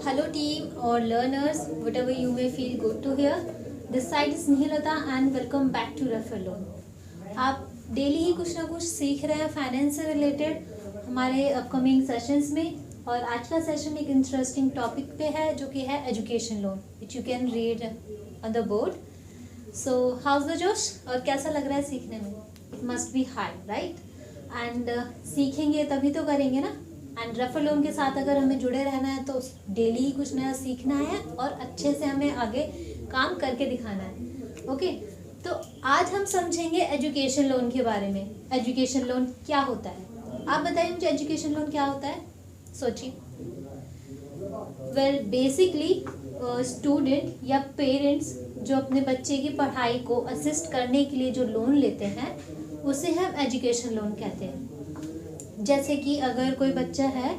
Hello team or learners, whatever you may feel good to hear. This side is Nihilata and welcome back to Refer Loan. आप daily ही कुछ ना कुछ सीख रहे हैं finance से रिलेटेड हमारे अपकमिंग सेशंस में। और आज का सेशन एक इंटरेस्टिंग टॉपिक पे है जो कि है education loan, which you can read on the board. So house the जोश, और कैसा लग रहा है सीखने में? It must be high, right? And सीखेंगे तभी तो करेंगे ना। एंड रेफर लोन के साथ अगर हमें जुड़े रहना है तो डेली ही कुछ नया सीखना है और अच्छे से हमें आगे काम करके दिखाना है। ओके, तो आज हम समझेंगे एजुकेशन लोन के बारे में। एजुकेशन लोन क्या होता है? आप बताइए मुझे, एजुकेशन लोन क्या होता है? सोचिए। वेल बेसिकली स्टूडेंट या पेरेंट्स जो अपने बच्चे की पढ़ाई को असिस्ट करने के लिए जो लोन लेते हैं उसे हम एजुकेशन लोन कहते हैं। जैसे कि अगर कोई बच्चा है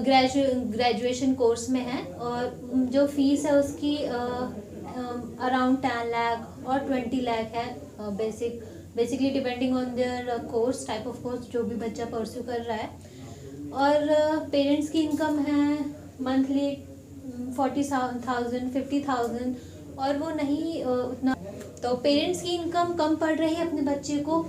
ग्रेजुएशन कोर्स में है और जो फीस है उसकी अराउंड 10 लाख और 20 लाख है, basically depending on their course, type of course जो भी बच्चा परस्यू कर रहा है। और पेरेंट्स की इनकम है मंथली 40,000 50,000 और वो नहीं उतना, तो पेरेंट्स की इनकम कम पड़ रही है अपने बच्चे को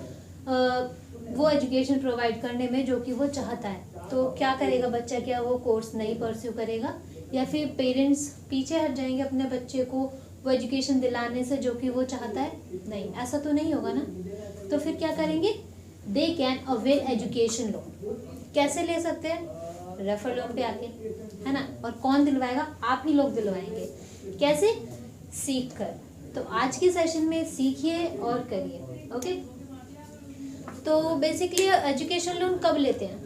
वो एजुकेशन प्रोवाइड करने में जो कि वो चाहता है। तो क्या करेगा बच्चा? क्या वो कोर्स नहीं परस्यू करेगा या फिर पेरेंट्स पीछे हट जाएंगे अपने बच्चे को वो एजुकेशन दिलाने से जो कि वो चाहता है? नहीं, ऐसा तो नहीं होगा ना। तो फिर क्या करेंगे? They can avail education loan. कैसे ले सकते हैं? रेफर लोन पे आके, है ना। और कौन दिलवाएगा? आप ही लोग दिलवाएंगे। कैसे? सीख कर। तो आज के सेशन में सीखिए और करिए। ओके, तो बेसिकली एजुकेशन लोन कब लेते हैं?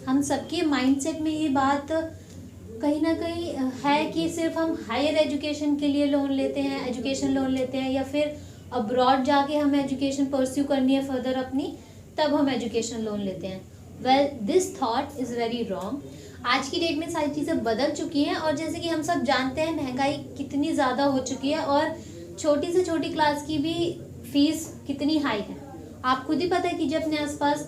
हम सबके माइंडसेट में ये बात कहीं ना कहीं है कि सिर्फ हम हायर एजुकेशन के लिए लोन लेते हैं, एजुकेशन लोन लेते हैं, या फिर अब्रॉड जाके हमें एजुकेशन परस्यू करनी है फर्दर अपनी, तब हम एजुकेशन लोन लेते हैं। Well this thought is very wrong. आज की डेट में सारी चीज़ें बदल चुकी हैं और जैसे कि हम सब जानते हैं महंगाई कितनी ज़्यादा हो चुकी है और छोटी से छोटी क्लास की भी फीस कितनी हाई है। आप खुद ही पता है कि जब अपने आसपास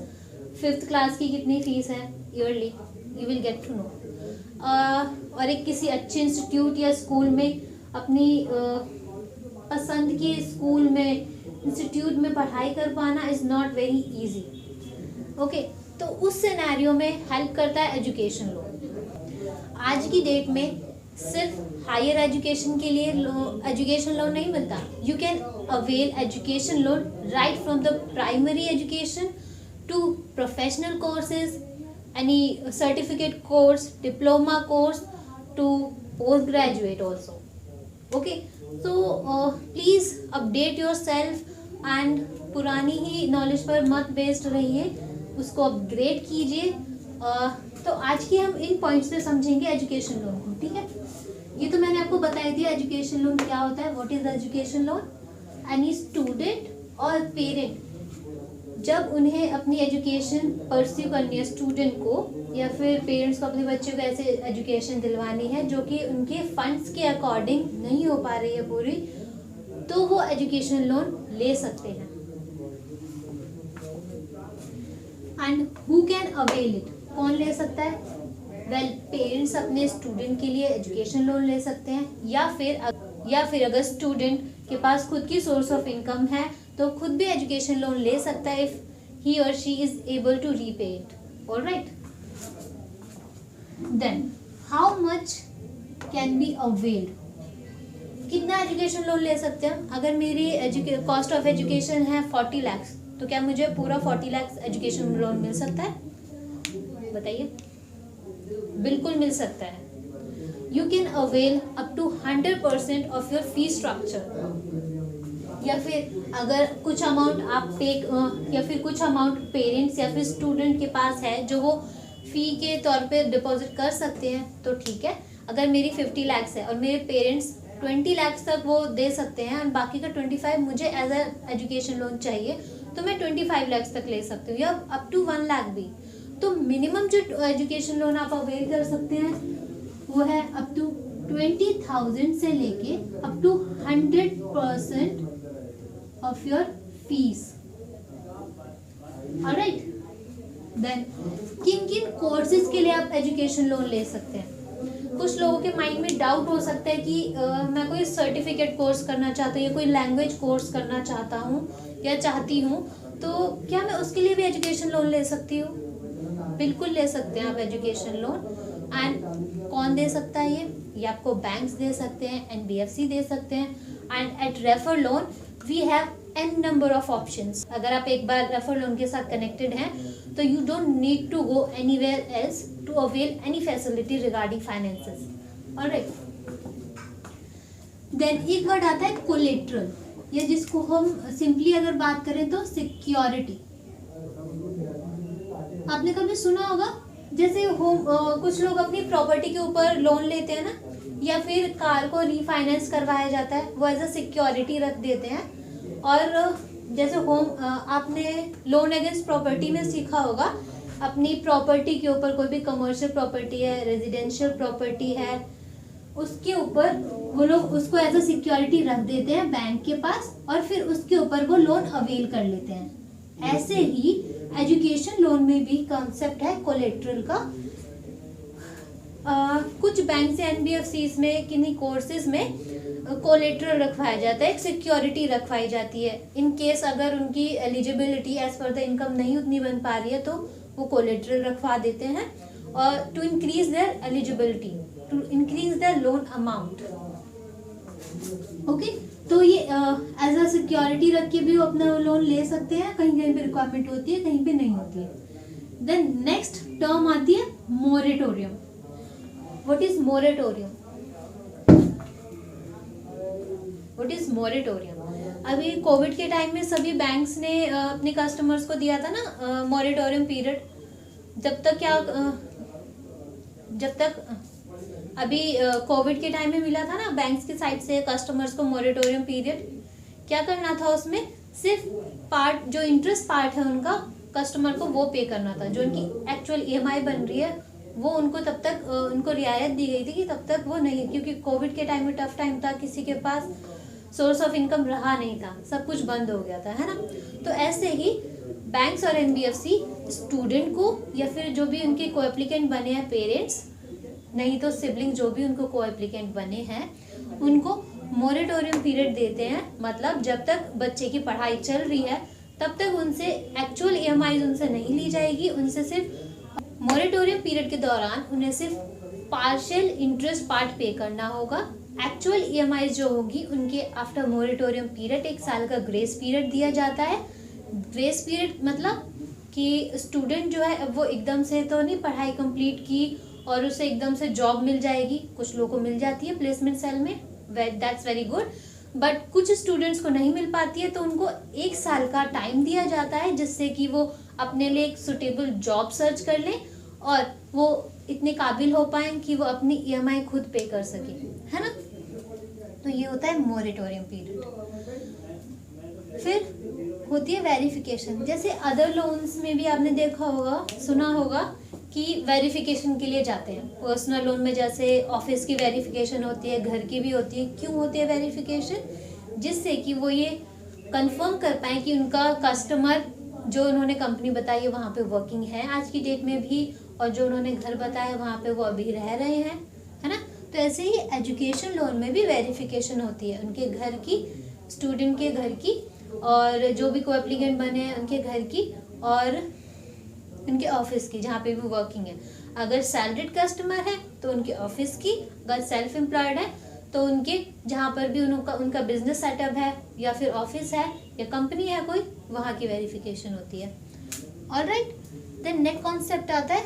5th क्लास की कितनी फीस है yearly, you will get to know. और एक किसी अच्छे इंस्टीट्यूट या स्कूल में अपनी पसंद के स्कूल में इंस्टीट्यूट में पढ़ाई कर पाना is not very easy. Okay, तो उस सिनेरियो में हेल्प करता है एजुकेशन लोन। आज की डेट में सिर्फ हायर एजुकेशन के लिए एजुकेशन लोन नहीं मिलता। You can avail education loan right from the primary education to professional courses, any certificate course, diploma course to post graduate also. Okay, so please update yourself and पुरानी ही knowledge पर मत based रहिए, उसको upgrade कीजिए। तो आज की हम इन पॉइंट्स पे समझेंगे एजुकेशन लोन को, ठीक है। ये तो मैंने आपको बता दिया एजुकेशन लोन क्या होता है, what is education loan. Any student और पेरेंट जब उन्हें अपनी एजुकेशन परस्यू करनी है, स्टूडेंट को या फिर पेरेंट्स को अपने बच्चे को ऐसे एजुकेशन दिलवानी है जो कि उनके फंड्स के अकॉर्डिंग नहीं हो पा रही है पूरी, तो वो एजुकेशन लोन ले सकते हैं। And who can avail it? कौन ले सकता है? वेल पेरेंट्स अपने स्टूडेंट के लिए एजुकेशन लोन ले सकते हैं, या फिर अगर स्टूडेंट के पास खुद की सोर्स ऑफ इनकम है तो खुद भी एजुकेशन लोन ले सकता है इफ ही और she is able to repay it. Alright, then how much can be availed? कितना एजुकेशन लोन ले सकते हैं? अगर मेरी कॉस्ट ऑफ एजुकेशन है 40 लाख, तो क्या मुझे पूरा 40 लाख एजुकेशन लोन मिल सकता है? बताइए। बिल्कुल मिल सकता है। You can avail up to 100% of your fee structure. या फिर अगर कुछ अमाउंट आप पे या फिर कुछ अमाउंट पेरेंट्स या फिर स्टूडेंट के पास है जो वो फी के तौर पे डिपॉजिट कर सकते हैं तो ठीक है। अगर मेरी 50 लाख है और मेरे पेरेंट्स 20 लाख तक वो दे सकते हैं और बाकी का 25 मुझे एज अ एजुकेशन लोन चाहिए, तो मैं 25 लाख तक ले सकती हूँ या अप टू 1 लाख भी। तो मिनिमम जो एजुकेशन लोन आप अवेल कर सकते हैं वो है अप टू 20,000 से लेके up to 100% of your fees. Alright, then किन किन कोर्सेज के लिए आप एजुकेशन लोन ले सकते हैं। कुछ लोगों के माइंड में डाउट हो सकता है कि मैं कोई सर्टिफिकेट कोर्स करना चाहता हूँ या कोई लैंग्वेज कोर्स करना चाहता हूँ या चाहती हूँ, तो क्या मैं उसके लिए भी एजुकेशन लोन ले सकती हूँ? बिल्कुल ले सकते हैं आप एजुकेशन लोन। एंड कौन दे सकता है ये आपको बैंक्स दे सकते हैं, एनबीएफसी दे सकते हैं। And at refer loan we have n number of options. अगर आप एक बार रेफर लोन के साथ कनेक्टेड हैं तो you don't need to go anywhere else to avail any facility regarding finances. Alright, then एक वर्ड आता है कोलेट्रल, या जिसको हम सिंपली अगर बात करें तो सिक्योरिटी। आपने कभी सुना होगा, जैसे कुछ लोग अपनी प्रॉपर्टी के ऊपर लोन लेते हैं ना, या फिर कार को रीफाइनेंस करवाया जाता है, वो एज अ सिक्योरिटी रख देते हैं। और जैसे आपने लोन अगेंस्ट प्रॉपर्टी में सीखा होगा, अपनी प्रॉपर्टी के ऊपर कोई भी कमर्शियल प्रॉपर्टी है, रेजिडेंशियल प्रॉपर्टी है, उसके ऊपर वो लोग उसको एज अ सिक्योरिटी रख देते हैं बैंक के पास, और फिर उसके ऊपर वो लोन अवेल कर लेते हैं। ऐसे ही एजुकेशन लोन में भी कॉन्सेप्ट है कोलेट्रल का। कुछ बैंक से एनबीएफसीज में किन्हीं कोर्सेज में कोलेट्रल रखवाया जाता है, एक सिक्योरिटी रखवाई जाती है। इन केस अगर उनकी eligibility as per the income नहीं उतनी बन पा रही है तो वो कोलेट्रल रखवा देते हैं, और to increase their eligibility, to increase their loan amount. Okay, तो ये एज अ सिक्योरिटी रख के भी वो अपना लोन ले सकते हैं। कहीं कहीं पे रिक्वायरमेंट होती है, कहीं पे नहीं होती है। देन नेक्स्ट टर्म आती है moratorium. What is moratorium? What is moratorium? अभी कोविड के टाइम में सभी बैंक्स ने अपने कस्टमर्स को दिया था ना मोरेटोरियम पीरियड। जब तक अभी कोविड के टाइम में मिला था ना बैंक्स की साइड से कस्टमर्स को मोरेटोरियम पीरियड। क्या करना था उसमें? सिर्फ पार्ट, जो इंटरेस्ट पार्ट है उनका, कस्टमर को वो पे करना था। जो उनकी एक्चुअल ईएमआई बन रही है वो उनको तब तक उनको रियायत दी गई थी कि तब तक वो नहीं, क्योंकि कोविड के टाइम में टफ टाइम था, किसी के पास सोर्स ऑफ इनकम रहा नहीं था, सब कुछ बंद हो गया था, है ना। तो ऐसे ही बैंक्स और एनबीएफसी स्टूडेंट को या फिर जो भी उनके को एप्लीकेंट बने हैं, पेरेंट्स नहीं तो सिबलिंग, जो भी उनको को एप्लीकेंट बने हैं, उनको मोरेटोरियम पीरियड देते हैं। मतलब जब तक बच्चे की पढ़ाई चल रही है तब तक उनसे एक्चुअल ईएमआई उनसे नहीं ली जाएगी, उनसे सिर्फ मोरेटोरियम पीरियड के दौरान उन्हें सिर्फ पार्शियल इंटरेस्ट पार्ट पे करना होगा। एक्चुअल ईएमआई जो होगी उनके आफ्टर मोरेटोरियम पीरियड 1 साल का ग्रेस पीरियड दिया जाता है। ग्रेस पीरियड मतलब कि स्टूडेंट जो है वो एकदम से तो नहीं पढ़ाई कंप्लीट की और उसे एकदम से जॉब मिल जाएगी। कुछ लोगों को मिल जाती है प्लेसमेंट सेल में, दैट्स वेरी गुड, बट कुछ स्टूडेंट्स को नहीं मिल पाती है, तो उनको 1 साल का टाइम दिया जाता है जिससे कि वो अपने लिए एक सुटेबल जॉब सर्च कर लें और वो इतने काबिल हो पाए कि वो अपनी ईएमआई खुद पे कर सके, है ना। तो ये होता है मोरेटोरियम पीरियड। फिर होती है वेरिफिकेशन। जैसे अदर लोन्स में भी आपने देखा होगा, सुना होगा कि वेरिफिकेशन के लिए जाते हैं। पर्सनल लोन में जैसे ऑफिस की वेरिफिकेशन होती है, घर की भी होती है। क्यों होती है वेरिफिकेशन? जिससे कि वो ये कंफर्म कर पाए कि उनका कस्टमर जो उन्होंने कंपनी बताई है वहाँ पे वर्किंग है आज की डेट में भी, और जो उन्होंने घर बताया वहाँ पे वो अभी रह रहे हैं, है ना। तो ऐसे ही एजुकेशन लोन में भी वेरिफिकेशन होती है, उनके घर की, स्टूडेंट के घर की, और जो भी को एप्लीकेंट बने हैं उनके घर की, और उनके ऑफिस की जहाँ पे भी वर्किंग है। अगर सैलरीड कस्टमर है तो उनके ऑफिस की, अगर सेल्फ एम्प्लॉयड है तो उनके जहाँ पर भी उनका बिजनेस सेटअप है या फिर ऑफिस है या कंपनी है कोई, वहाँ की वेरिफिकेशन होती है। ऑलराइट, देन नेक्स्ट कॉन्सेप्ट आता है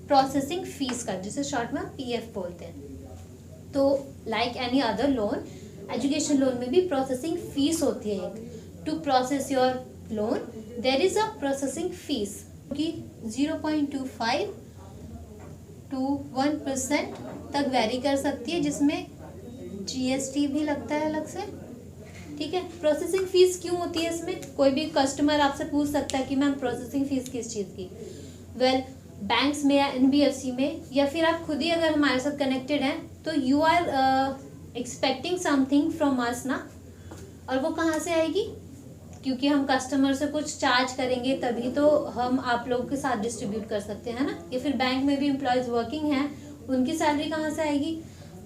प्रोसेसिंग फीस का, जिसे शॉर्ट में पीएफ बोलते हैं। तो like any other loan, education loan में भी प्रोसेसिंग फीस होती है एक। To process your loan there is a processing fees कि 0.25 to 1% तक वेरी कर सकती है, जिसमें जीएसटी भी लगता है अलग से, ठीक है। प्रोसेसिंग फीस क्यों होती है इसमें? कोई भी कस्टमर आपसे पूछ सकता है कि मैम प्रोसेसिंग फीस किस चीज़ की? वेल, बैंक्स में या एनबीएफसी में, या फिर आप खुद ही अगर हमारे साथ कनेक्टेड हैं तो you are expecting something from us ना, और वो कहाँ से आएगी? क्योंकि हम कस्टमर से कुछ चार्ज करेंगे तभी तो हम आप लोगों के साथ डिस्ट्रीब्यूट कर सकते हैं ना। या फिर बैंक में भी एम्प्लॉयज वर्किंग हैं, उनकी सैलरी कहाँ से आएगी?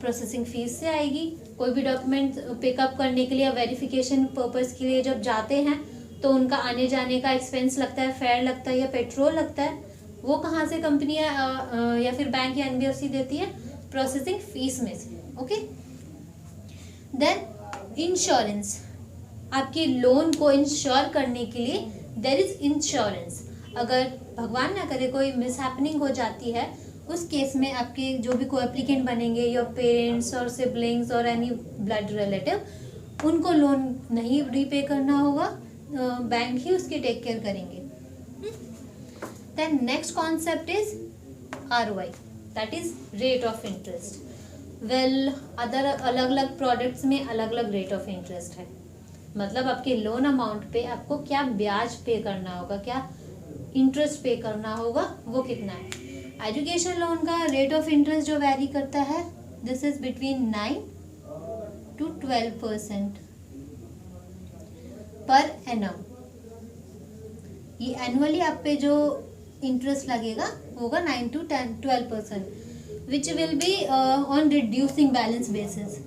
प्रोसेसिंग फीस से आएगी। कोई भी डॉक्यूमेंट पिकअप करने के लिए या वेरिफिकेशन पर्पस के लिए जब जाते हैं तो उनका आने जाने का एक्सपेंस लगता है, फेयर लगता है या पेट्रोल लगता है, वो कहाँ से कंपनी या फिर बैंक या एनबीएफसी देती है? प्रोसेसिंग फीस में से। ओके, देन इंश्योरेंस, आपके लोन को इंश्योर करने के लिए देयर इज इंश्योरेंस। अगर भगवान ना करे कोई मिसहैपनिंग हो जाती है, उस केस में आपके जो भी को एप्लीकेंट बनेंगे, योर पेरेंट्स और सिबलिंग्स और एनी ब्लड रिलेटिव, उनको लोन नहीं रीपे करना होगा, बैंक ही उसकी टेक केयर करेंगे। Then next concept is ROI, that is rate of interest. Well, other अलग अलग प्रोडक्ट्स में अलग अलग रेट ऑफ इंटरेस्ट है। मतलब आपके लोन अमाउंट पे आपको क्या ब्याज पे करना होगा, क्या इंटरेस्ट पे करना होगा, वो कितना है। एजुकेशन लोन का रेट ऑफ इंटरेस्ट जो वैरी करता है, this is between 9 to 12% per annum. ये एनुअली आप पे जो इंटरेस्ट लगेगा होगा 9 to 12%, which will be on reducing balance basis.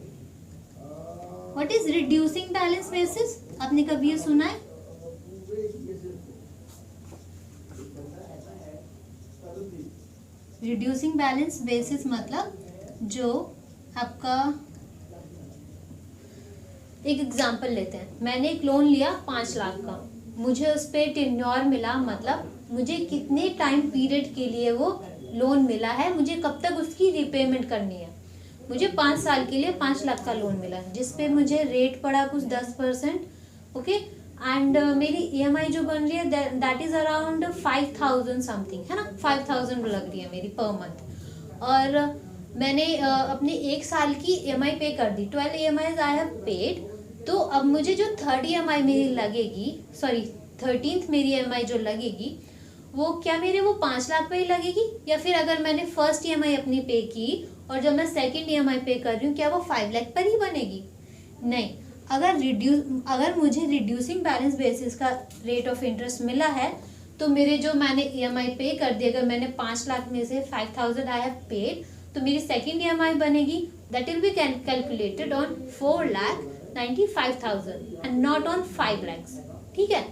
What is reducing balance basis? आपने कभी ये सुना है? रिड्यूसिंग बैलेंस बेसिस मतलब जो आपका, एक एग्जांपल लेते हैं, मैंने एक लोन लिया 5 लाख का, मुझे उस पर टेन्योर मिला, मतलब मुझे कितने टाइम पीरियड के लिए वो लोन मिला है, मुझे कब तक उसकी रिपेमेंट करनी है। मुझे 5 साल के लिए 5 लाख का लोन मिला, जिसपे मुझे रेट पड़ा कुछ 10%। ओके, एंड मेरी EMI जो बन रही है दैट इज अराउंड 5000 समथिंग, है ना, 5000 लग रही है मेरी पर मंथ। और मैंने अपने 1 साल की EMI पे कर दी, 12 EMIs आई हैव पेड। तो अब मुझे जो 3rd EMI मेरी लगेगी, सॉरी 13th मेरी EMI जो लगेगी, वो क्या मेरे वो 5 लाख पे ही लगेगी, या फिर अगर मैंने फर्स्ट EMI अपनी पे की और जब मैं सेकंड EMI पे कर रही हूँ, क्या वो 5 लाख पर ही बनेगी? नहीं। अगर मुझे रिड्यूसिंग बैलेंस बेसिस का रेट ऑफ इंटरेस्ट मिला है, तो मेरे जो मैंने EMI पे कर दी, अगर मैंने 5 लाख में से 5000 आई हैव पेड, तो मेरी सेकंड EMI बनेगी, that will be calculated on 4,95,000 and not on 5 lakhs। ठीक है,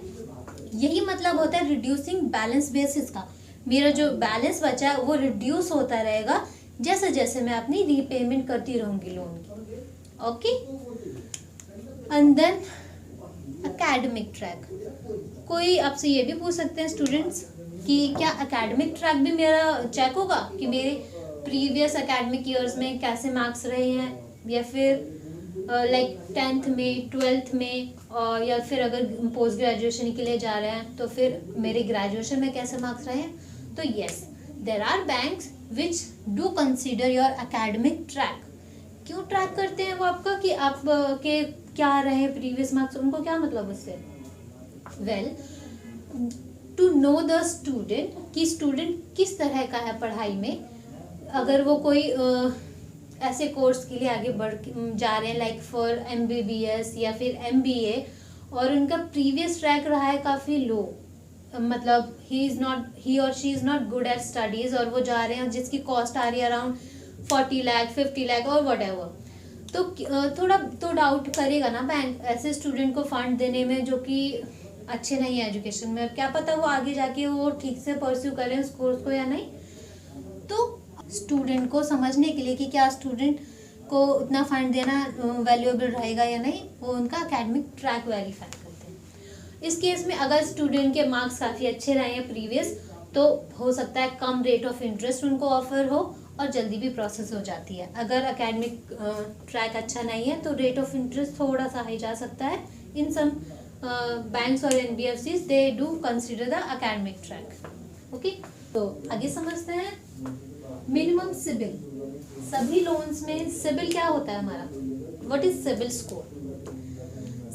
यही मतलब होता है रिड्यूसिंग बैलेंस बेसिस का। मेरा जो बैलेंस बचा है वो रिड्यूस होता रहेगा जैसे जैसे मैं अपनी रीपेमेंट करती रहूंगी लोन की। Okay, and then academic track. कोई आपसे ये भी पूछ सकते हैं स्टूडेंट्स कि क्या एकेडमिक ट्रैक भी मेरा चेक होगा कि मेरे प्रीवियस एकेडमिक ईयर्स में कैसे मार्क्स रहे हैं, या फिर लाइक 10th में 12th में, या फिर अगर पोस्ट ग्रेजुएशन के लिए जा रहे हैं तो फिर मेरे ग्रेजुएशन में कैसे मार्क्स रहे हैं। तो yes, there are banks which do consider your academic track. क्यों ट्रैक करते हैं वो आपका, कि आप के क्या रहे प्रीवियस मार्क्स, उनको क्या मतलब उससे? Well, to know the student कि स्टूडेंट किस तरह का है पढ़ाई में। अगर वो कोई ऐसे कोर्स के लिए आगे बढ़ जा रहे हैं लाइक फॉर MBBS या फिर MBA, और उनका प्रीवियस ट्रैक रहा है काफ़ी लो, मतलब ही और she is not good at studies, और वो जा रहे हैं जिसकी कॉस्ट आ रही है अराउंड 40 लाख 50 लाख और वट एवर, तो थोड़ा तो डाउट करेगा ना बैंक ऐसे स्टूडेंट को फंड देने में जो कि अच्छे नहीं है एजुकेशन में। क्या पता वो आगे जाके वो ठीक से परस्यू करें उस कोर्स को या नहीं। तो स्टूडेंट को समझने के लिए कि क्या स्टूडेंट को उतना फंड देना वैल्यूएबल रहेगा या नहीं, वो उनका एकेडमिक ट्रैक वेरीफाई करते हैं। इस केस में अगर स्टूडेंट के मार्क्स काफ़ी अच्छे रहे हैं प्रीवियस, तो हो सकता है कम रेट ऑफ इंटरेस्ट उनको ऑफर हो और जल्दी भी प्रोसेस हो जाती है। अगर एकेडमिक ट्रैक अच्छा नहीं है तो रेट ऑफ इंटरेस्ट थोड़ा सा हाई जा सकता है। इन सम बैंक्स और NBFCs they do consider the academic track. Okay, तो आगे समझते हैं मिनिमम सिबिल। सभी लोन्स में सिबिल क्या होता है हमारा? What is CIBIL score?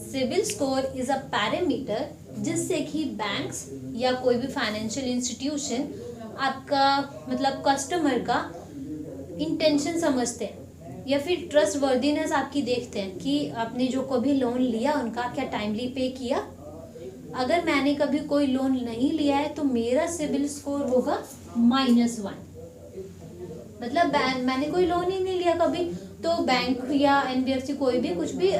CIBIL score is a parameter जिससे कि बैंक्स या कोई भी फाइनेंशियल इंस्टीट्यूशन आपका मतलब कस्टमर का इंटेंशन समझते हैं या फिर ट्रस्ट वर्दीनेस आपकी देखते हैं कि आपने जो को भी लोन लिया उनका क्या टाइमली पे किया, अगर मैंने कभी कोई लोन नहीं लिया है तो मेरा सिबिल स्कोर होगा -1। मतलब मैंने कोई लोन ही नहीं लिया कभी, तो बैंक या एनबीएफसी कोई भी कुछ भी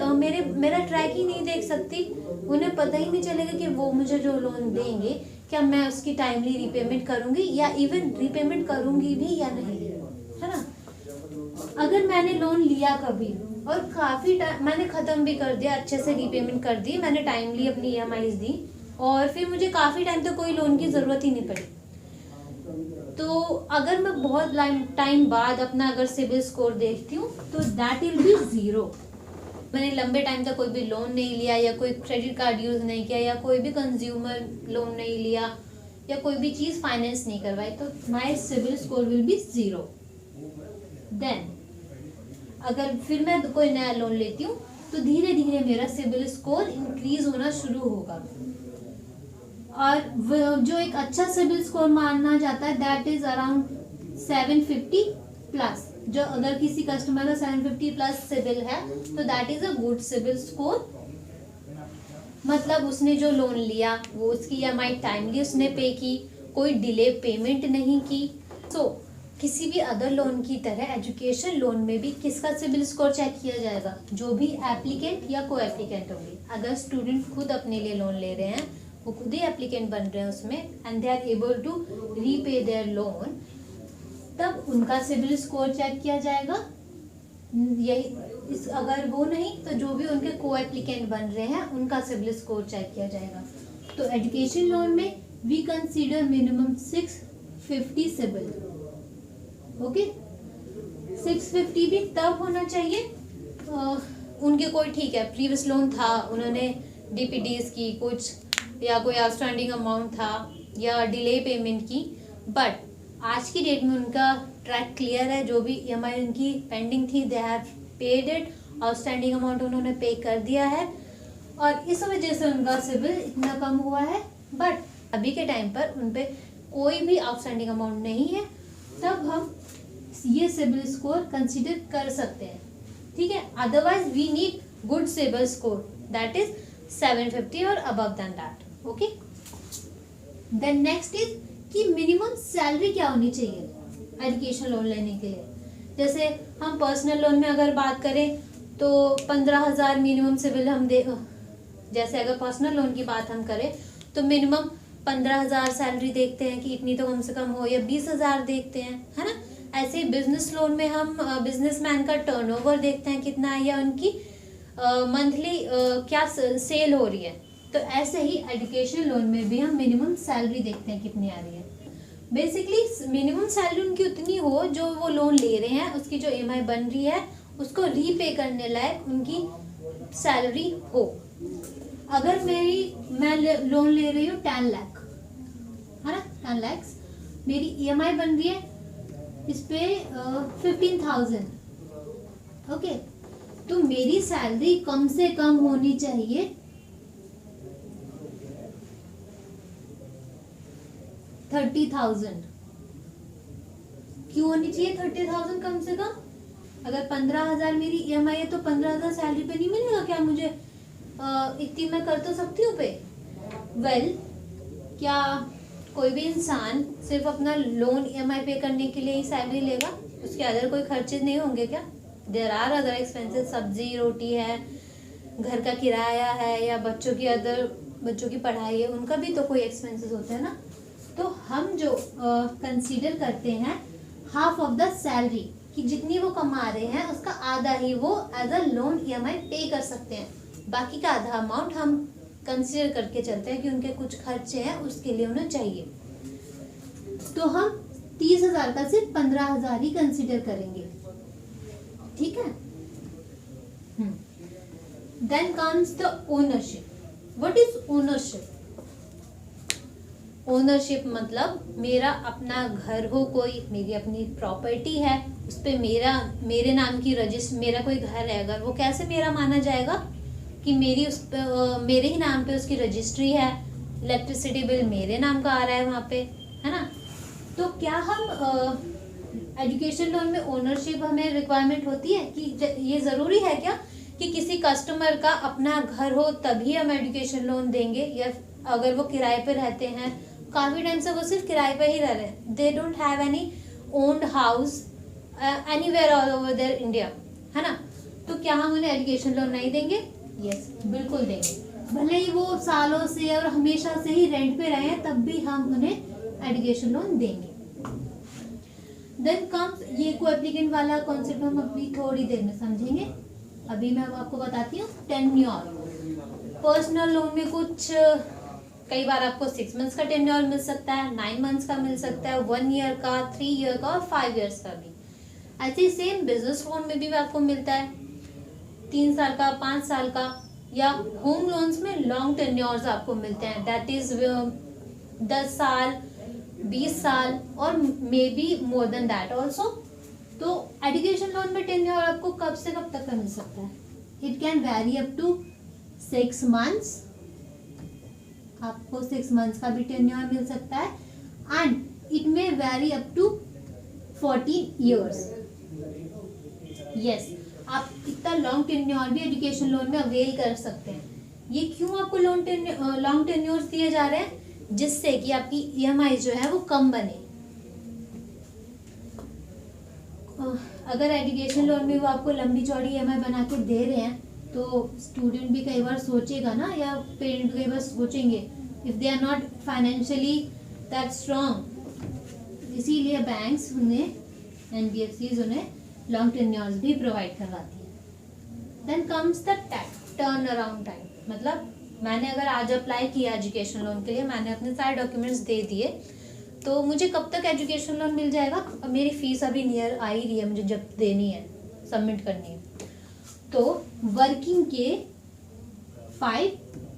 मेरा ट्रैक ही नहीं देख सकती। उन्हें पता ही नहीं चलेगा कि वो मुझे जो लोन देंगे क्या मैं उसकी टाइमली रीपेमेंट करूंगी या इवन रीपेमेंट करूंगी भी या नहीं, है ना। अगर मैंने लोन लिया कभी और काफ़ी टाइम मैंने ख़त्म भी कर दिया, अच्छे से रीपेमेंट कर दी, मैंने टाइमली अपनी ईएमआईज दी और फिर मुझे काफ़ी टाइम तक कोई लोन की ज़रूरत ही नहीं पड़ी, तो अगर मैं बहुत टाइम बाद अपना अगर सिबिल स्कोर देखती हूँ तो दैट विल बी 0। मैंने लंबे टाइम तक कोई भी लोन नहीं लिया या कोई क्रेडिट कार्ड यूज़ नहीं किया या कोई भी कंज्यूमर लोन नहीं लिया या कोई भी चीज़ फाइनेंस नहीं करवाई, तो my CIBIL score will be 0। Then अगर फिर मैं कोई नया लोन लेती हूँ तो धीरे धीरे मेरा सिबिल स्कोर इंक्रीज होना शुरू होगा। और जो एक अच्छा सिबिल स्कोर माना जाता है दैट इज अराउंड 750 प्लस। जो अगर किसी कस्टमर का 750 प्लस सिबिल है तो that is a good CIBIL score. मतलब उसने जो लोन लिया वो उसकी ईएमआई टाइमली उसने पे की, कोई डिले पेमेंट नहीं की। सो किसी भी अदर लोन की तरह एजुकेशन लोन में भी किसका सिबिल स्कोर चेक किया जाएगा? जो भी एप्लीकेंट या को एप्लीकेंट होंगे। अगर स्टूडेंट खुद अपने लिए लोन ले रहे हैं, वो खुद ही एप्लीकेंट बन रहे हैं उसमें and they are able to repay their loan, तब उनका सिबिल स्कोर चेक किया जाएगा। यही अगर वो नहीं तो जो भी उनके को एप्लीकेंट बन रहे हैं उनका सिबिल स्कोर चेक किया जाएगा। तो एजुकेशन लोन में we consider minimum 650 CIBIL. Okay, 650 भी तब होना चाहिए उनके कोई ठीक है प्रीवियस लोन था, उन्होंने डीपीडीज की कुछ या कोई आउटस्टैंडिंग अमाउंट था या डिले पेमेंट की, बट आज की डेट में उनका ट्रैक क्लियर है। जो भी ईएमआई उनकी पेंडिंग थी they have paid it, outstanding amount उन्होंने पे कर दिया है और इस वजह से उनका सिबिल इतना कम हुआ है। बट अभी के टाइम पर उन पर कोई भी आउटस्टैंडिंग अमाउंट नहीं है, तब हम ये सिबिल स्कोर कंसीडर कर सकते हैं, ठीक है। Otherwise we need good CIBIL score that is 750 और above than that. Okay, then next is कि मिनिमम सैलरी क्या होनी चाहिए एजुकेशन लोन लेने के लिए। जैसे हम पर्सनल लोन में अगर बात करें तो 15,000 मिनिमम सिबिल हम जैसे अगर पर्सनल लोन की बात हम करें तो मिनिमम 15,000 सैलरी देखते हैं कि इतनी तो कम से कम हो, या 20,000 देखते हैं, है ना। ऐसे ही बिजनेस लोन में हम बिजनेसमैन का टर्नओवर देखते हैं कितना है या उनकी मंथली क्या सेल हो रही है। तो ऐसे ही एजुकेशन लोन में भी हम मिनिमम सैलरी देखते हैं कितनी आ रही है। बेसिकली मिनिमम सैलरी उनकी उतनी हो जो वो लोन ले रहे हैं, उसकी जो ईएमआई बन रही है उसको रीपे करने लायक उनकी सैलरी हो। अगर मैं लोन ले रही हूँ 10 लाख, है ना, 10 लाख मेरी ईएमआई बन रही है इस पे 15,000। ओके, तो मेरी सैलरी कम से कम होनी चाहिए 30,000। क्यों होनी चाहिए 30,000 कम से कम? अगर 15,000 मेरी ईएमआई है तो 15,000 सैलरी पे नहीं मिलेगा क्या मुझे? इतनी मैं कर तो सकती हूँ पे। क्या कोई भी इंसान सिर्फ अपना लोन ईएमआई पे करने के लिए ही सैलरी लेगा? उसके अदर कोई खर्चे नहीं होंगे क्या? देयर आर अदर एक्सपेंसेस, सब्जी रोटी है, घर का किराया है या बच्चों की पढ़ाई है, उनका भी तो कोई एक्सपेंसेस होते हैं ना। तो हम जो कंसीडर करते हैं हाफ ऑफ द सैलरी, कि जितनी वो कमा रहे हैं उसका आधा ही वो एज अ लोन ईएमआई पे कर सकते हैं, बाकी का आधा अमाउंट हम कंसीडर करके चलते हैं कि उनके कुछ खर्चे हैं उसके लिए उन्हें चाहिए। तो हम 30,000 का सिर्फ 15,000 ही कंसीडर करेंगे, ठीक है। Then comes the ownership. What is ownership? Ownership मतलब मेरा अपना घर हो, कोई मेरी अपनी प्रॉपर्टी है, उस पर मेरे नाम की मेरा कोई घर है, अगर वो कैसे मेरा माना जाएगा कि मेरे ही नाम पे उसकी रजिस्ट्री है, इलेक्ट्रिसिटी बिल मेरे नाम का आ रहा है वहाँ पे, है ना। तो क्या हम एजुकेशन लोन में ओनरशिप हमें रिक्वायरमेंट होती है कि ये ज़रूरी है क्या कि किसी कस्टमर का अपना घर हो तभी हम एजुकेशन लोन देंगे, या अगर वो किराए पे रहते हैं, काफ़ी टाइम से वो सिर्फ किराए पे ही रह रहे हैं, they don't have any owned house anywhere all over there India, है ना, तो क्या हम उन्हें एजुकेशन लोन नहीं देंगे? यस, बिल्कुल देंगे। भले ही वो सालों से और हमेशा से ही रेंट पे रहे हैं, तब भी हम उन्हें एजुकेशन लोन देंगे। देन कम्स, ये को एप्लीकेंट वाला कॉन्सेप्ट हम अपनी थोड़ी देर में समझेंगे। अभी मैं आपको बताती हूँ टेन्योर। पर्सनल लोन में कुछ कई बार आपको 6 मंथ्स का टेन्योर मिल सकता है, 9 मंथ्स का मिल सकता है, 1 ईयर का, 3 ईयर का और 5 ईयर्स का भी। ऐसे ही सेम बिजनेस लोन में भी आपको मिलता है 3 साल का, 5 साल का, या होम लोन्स में लॉन्ग टेन्योर्स आपको मिलते हैं, दैट इज 10 साल, 20 साल और may be more than that also. तो एजुकेशन लोन में टेन्योर आपको कब से कब तक का मिल सकता है? It can vary up to 6 months, आपको 6 मंथ्स का भी टेन्योर मिल सकता है, and it may vary up to 14 years. Yes, आप इतना लॉन्ग टेन्योर भी एजुकेशन लोन में अवेल कर सकते हैं। ये क्यों आपको लॉन्ग टेन्योर्स दिए जा रहे हैं? जिससे कि आपकी ईएमआई जो है वो कम बने। अगर एजुकेशन लोन में वो आपको लंबी चौड़ी ईएमआई बना के दे रहे हैं, तो स्टूडेंट भी कई बार सोचेगा ना, या पेरेंट कई बार सोचेंगे, if they are not financially that strong. इसीलिए बैंक्स उन्हें, एनबीएफसीज उन्हें लॉन्ग टेन्योर्स भी प्रोवाइड करवाती है। Then comes the turnaround time, मतलब मैंने अगर आज अप्लाई किया एजुकेशन लोन के लिए, मैंने अपने सारे डॉक्यूमेंट्स दे दिए, तो मुझे कब तक एजुकेशन लोन मिल जाएगा? अब मेरी फीस अभी नियर आ ही रही है, मुझे जब देनी है, सबमिट करनी है, तो वर्किंग के 5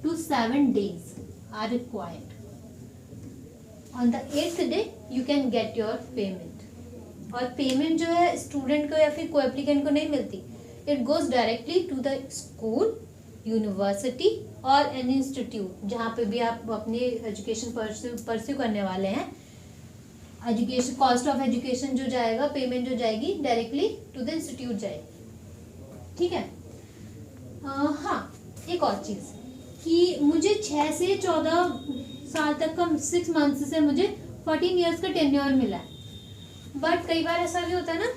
to 7 days are required. On the 8th day you can get your payment. और पेमेंट जो है स्टूडेंट को या फिर को एप्लीकेंट को नहीं मिलती, it goes directly to the school, university और एन इंस्टीट्यूट, जहाँ पे भी आप अपनी एजुकेशन परस्यू करने वाले हैं। एजुकेशन, कॉस्ट ऑफ एजुकेशन जो जाएगा, पेमेंट जो जाएगी डायरेक्टली टू द इंस्टीट्यूट जाएगी। ठीक है। हाँ, एक और चीज़ कि मुझे 6 से 14 साल तक का, 6 मंथ्स से मुझे 14 ईयर्स का टेन्योर मिला है। बट कई बार ऐसा भी होता है ना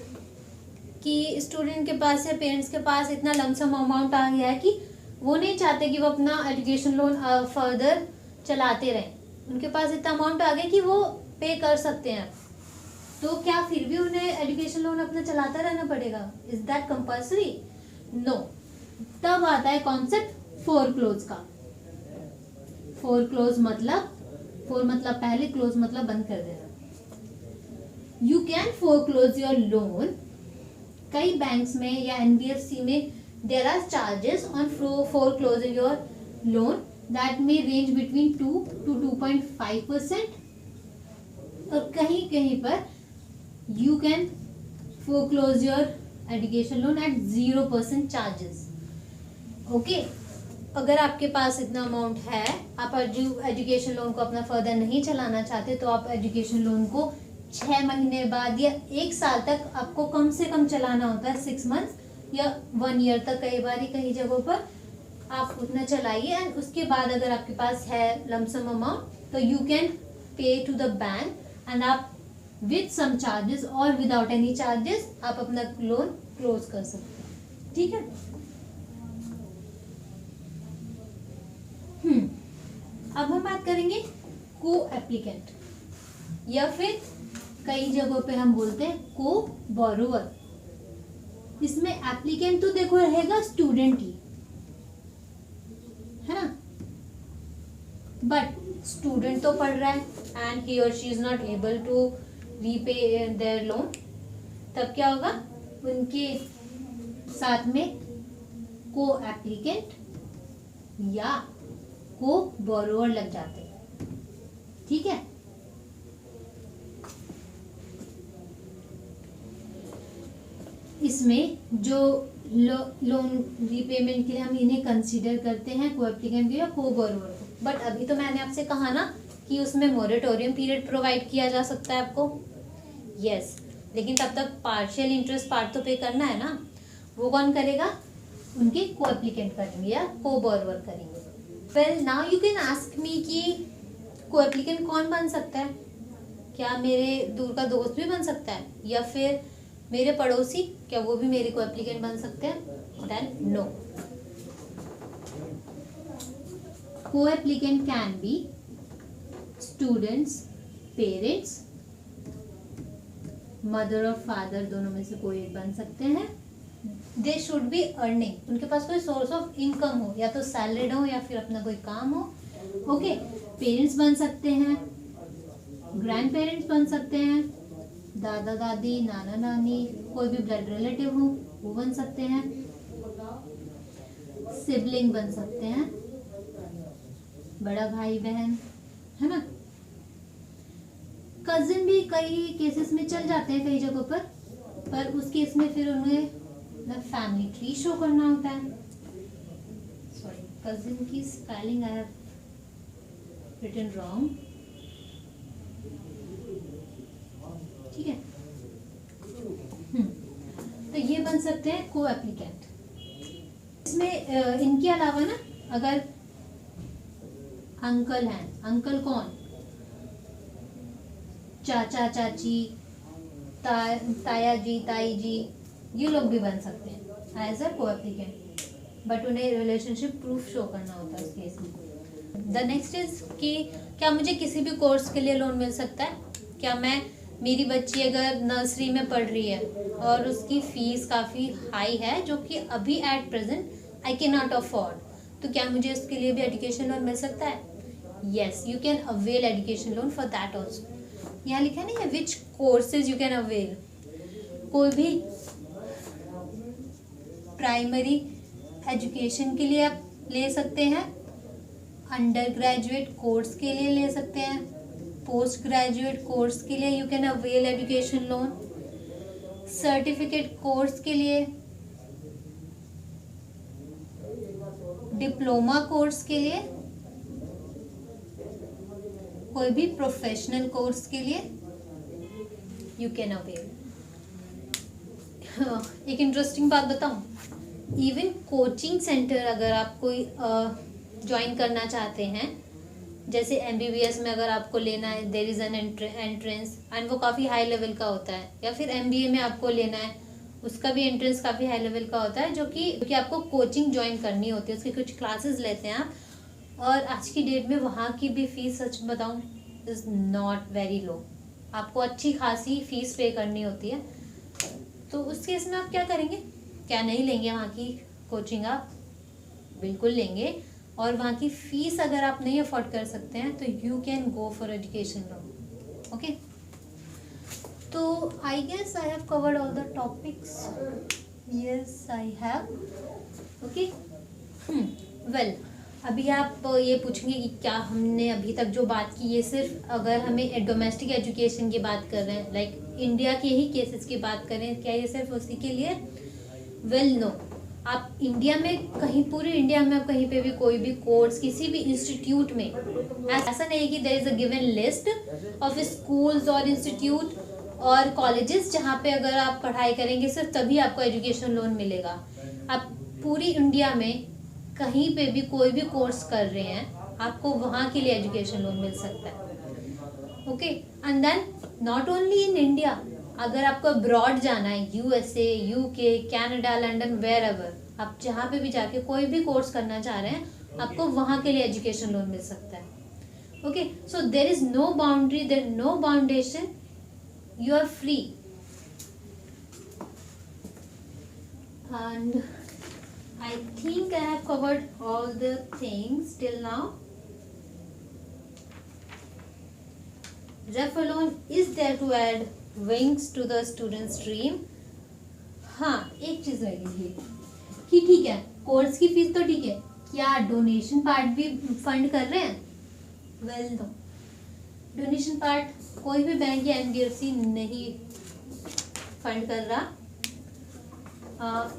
कि स्टूडेंट के पास या पेरेंट्स के पास इतना लमसम अमाउंट आ गया है कि वो नहीं चाहते कि वो अपना एजुकेशन लोन फर्दर चलाते रहें। उनके पास इतना अमाउंट आ गया कि वो पे कर सकते हैं, तो क्या फिर भी उन्हें एजुकेशन लोन अपना चलाता रहना पड़ेगा? Is that compulsory? नो। तब आता है कॉन्सेप्ट फोरक्लोज का। फोरक्लोज मतलब, फोर मतलब पहले, क्लोज मतलब बंद कर देना। You can foreclose your loan. कई बैंक्स में या एनबीएफसी में there are charges on foreclosing your loan that may range between 2 to 2.5%, और कहीं कहीं पर you can foreclose your education loan at 0% charges. Okay, अगर आपके पास इतना अमाउंट है, आप एजुकेशन लोन को अपना फर्दर नहीं चलाना चाहते, तो आप एजुकेशन लोन को 6 महीने बाद या 1 साल तक आपको कम से कम चलाना होता है, 6 मंथ्स या 1 ईयर तक। कई बार ही कई जगहों पर आप उतना चलाइए, एंड उसके बाद अगर आपके पास है लमसम अमाउंट, तो you can pay to the bank, and आप विद सम चार्जेस और विदाउट एनी चार्जेस आप अपना लोन क्लोज कर सकते हैं। ठीक है। अब हम बात करेंगे को एप्लीकेंट, या फिर कई जगहों पे हम बोलते हैं को बोरोवर। इसमें एप्लीकेंट तो देखो रहेगा स्टूडेंट ही, है ना, बट स्टूडेंट तो पढ़ रहा है एंड ही और she is not able to repay their loan, तब क्या होगा? उनके साथ में को एप्लीकेंट या को बोरोवर लग जाते हैं। ठीक है। इसमें जो लोन रीपेमेंट के लिए हम इन्हें कंसीडर करते हैं, को एप्लीकेंट या को बोरोवर को। बट अभी तो मैंने आपसे कहा ना कि उसमें मोरेटोरियम पीरियड प्रोवाइड किया जा सकता है आपको। यस, लेकिन तब तक पार्शियल इंटरेस्ट पार्ट तो पे करना है ना। वो कौन करेगा? उनके को एप्लीकेंट करेंगे या को बोरोवर करेंगे। Well now you can ask me कि को एप्लीकेंट कौन बन सकता है? क्या मेरे दूर का दोस्त भी बन सकता है, या फिर मेरे पड़ोसी, क्या वो भी मेरे को एप्लीकेंट बन सकते हैं? देन नो, को applicant can be students, parents, mother और फादर, दोनों में से कोई एक बन सकते हैं। दे शुड बी अर्निंग, उनके पास कोई सोर्स ऑफ इनकम हो, या तो सैलरीड हो या फिर अपना कोई काम हो। ओके, पेरेंट्स बन सकते हैं, ग्रैंड पेरेंट्स बन सकते हैं, दादा दादी, नाना नानी, कोई भी ब्लड रिलेटिव हो वो बन सकते हैं, सिबलिंग बन सकते हैं, बड़ा भाई बहन, है ना। कजिन भी कई केसेस में चल जाते हैं कई जगहों पर उस केस में फिर उन्हें फैमिली ट्री शो करना होता है। सॉरी, कजिन की spelling I have written wrong, ठीक है। तो ये बन सकते हैं को एप्लीकेंट। इसमें इनके अलावा ना अगर अंकल हैं, अंकल कौन, चाचा चाची, ताया जी, ताई जी, ये लोग भी बन सकते हैं एज अ को एप्लीकेंट, बट उन्हें रिलेशनशिप प्रूफ शो करना होता है इस केस में। द नेक्स्ट इज कि क्या मुझे किसी भी कोर्स के लिए लोन मिल सकता है? क्या मेरी बच्ची अगर नर्सरी में पढ़ रही है और उसकी फीस काफ़ी हाई है जो कि अभी at present I can not afford, तो क्या मुझे उसके लिए भी एजुकेशन लोन मिल सकता है? Yes, you can avail education loan for that also. यहाँ लिखा नहीं है विच कोर्सेज यू कैन अवेल। कोई भी प्राइमरी एजुकेशन के लिए आप ले सकते हैं, अंडर ग्रेजुएट कोर्स के लिए ले सकते हैं, पोस्ट ग्रेजुएट कोर्स के लिए you can avail education loan, certificate course के लिए, डिप्लोमा कोर्स के लिए, कोई भी प्रोफेशनल कोर्स के लिए यू कैन अवेल। एक इंटरेस्टिंग बात बताऊं, इवन कोचिंग सेंटर अगर आप कोई ज्वाइन करना चाहते हैं, जैसे MBBS में अगर आपको लेना है there is an entrance and वो काफ़ी हाई लेवल का होता है, या फिर MBA में आपको लेना है उसका भी एंट्रेंस काफ़ी हाई लेवल का होता है, जो कि आपको कोचिंग ज्वाइन करनी होती है, उसकी कुछ क्लासेस लेते हैं आप। और आज की डेट में वहाँ की भी फीस सच बताऊँ इज़ नॉट वेरी लो, आपको अच्छी खासी फीस पे करनी होती है। तो उस केस में आप क्या करेंगे? क्या नहीं लेंगे वहाँ की कोचिंग? आप बिल्कुल लेंगे, और वहाँ की फीस अगर आप नहीं अफोर्ड कर सकते हैं तो you can go for education loan. Okay, तो I guess I have covered all the topics. Yes I have. Okay, well अभी आप ये पूछेंगे कि क्या हमने अभी तक जो बात की ये सिर्फ अगर हमें डोमेस्टिक एजुकेशन की बात कर रहे हैं, लाइक इंडिया के ही केसेस की बात करें, क्या ये सिर्फ उसी के लिए? वेल नो, आप इंडिया में कहीं, पूरे इंडिया में आप कहीं पे भी कोई भी कोर्स किसी भी इंस्टीट्यूट में, ऐसा नहीं कि there is a given list of schools और इंस्टीट्यूट और कॉलेजेस जहाँ पे अगर आप पढ़ाई करेंगे सिर्फ तभी आपको एजुकेशन लोन मिलेगा। आप पूरी इंडिया में कहीं पे भी कोई भी कोर्स कर रहे हैं आपको वहाँ के लिए एजुकेशन लोन मिल सकता है। Okay, and then not only in India, अगर आपको अब्रॉड जाना है, USA, UK, Canada, London, wherever, आप जहाँ पे भी जाके कोई भी कोर्स करना चाह रहे हैं आपको वहाँ के लिए एजुकेशन लोन मिल सकता है। Okay, so there is no boundary, there no boundation, you are free. And I think I have covered all the things till now. REF alone is there to add wings to the student's dream. हाँ, एक चीज लगेगी कि ठीक है course की fees तो ठीक है, क्या डोनेशन पार्ट भी फंड कर रहे हैं? वेल नो, डोनेशन पार्ट कोई भी बैंक या NBFC नहीं फंड कर रहा।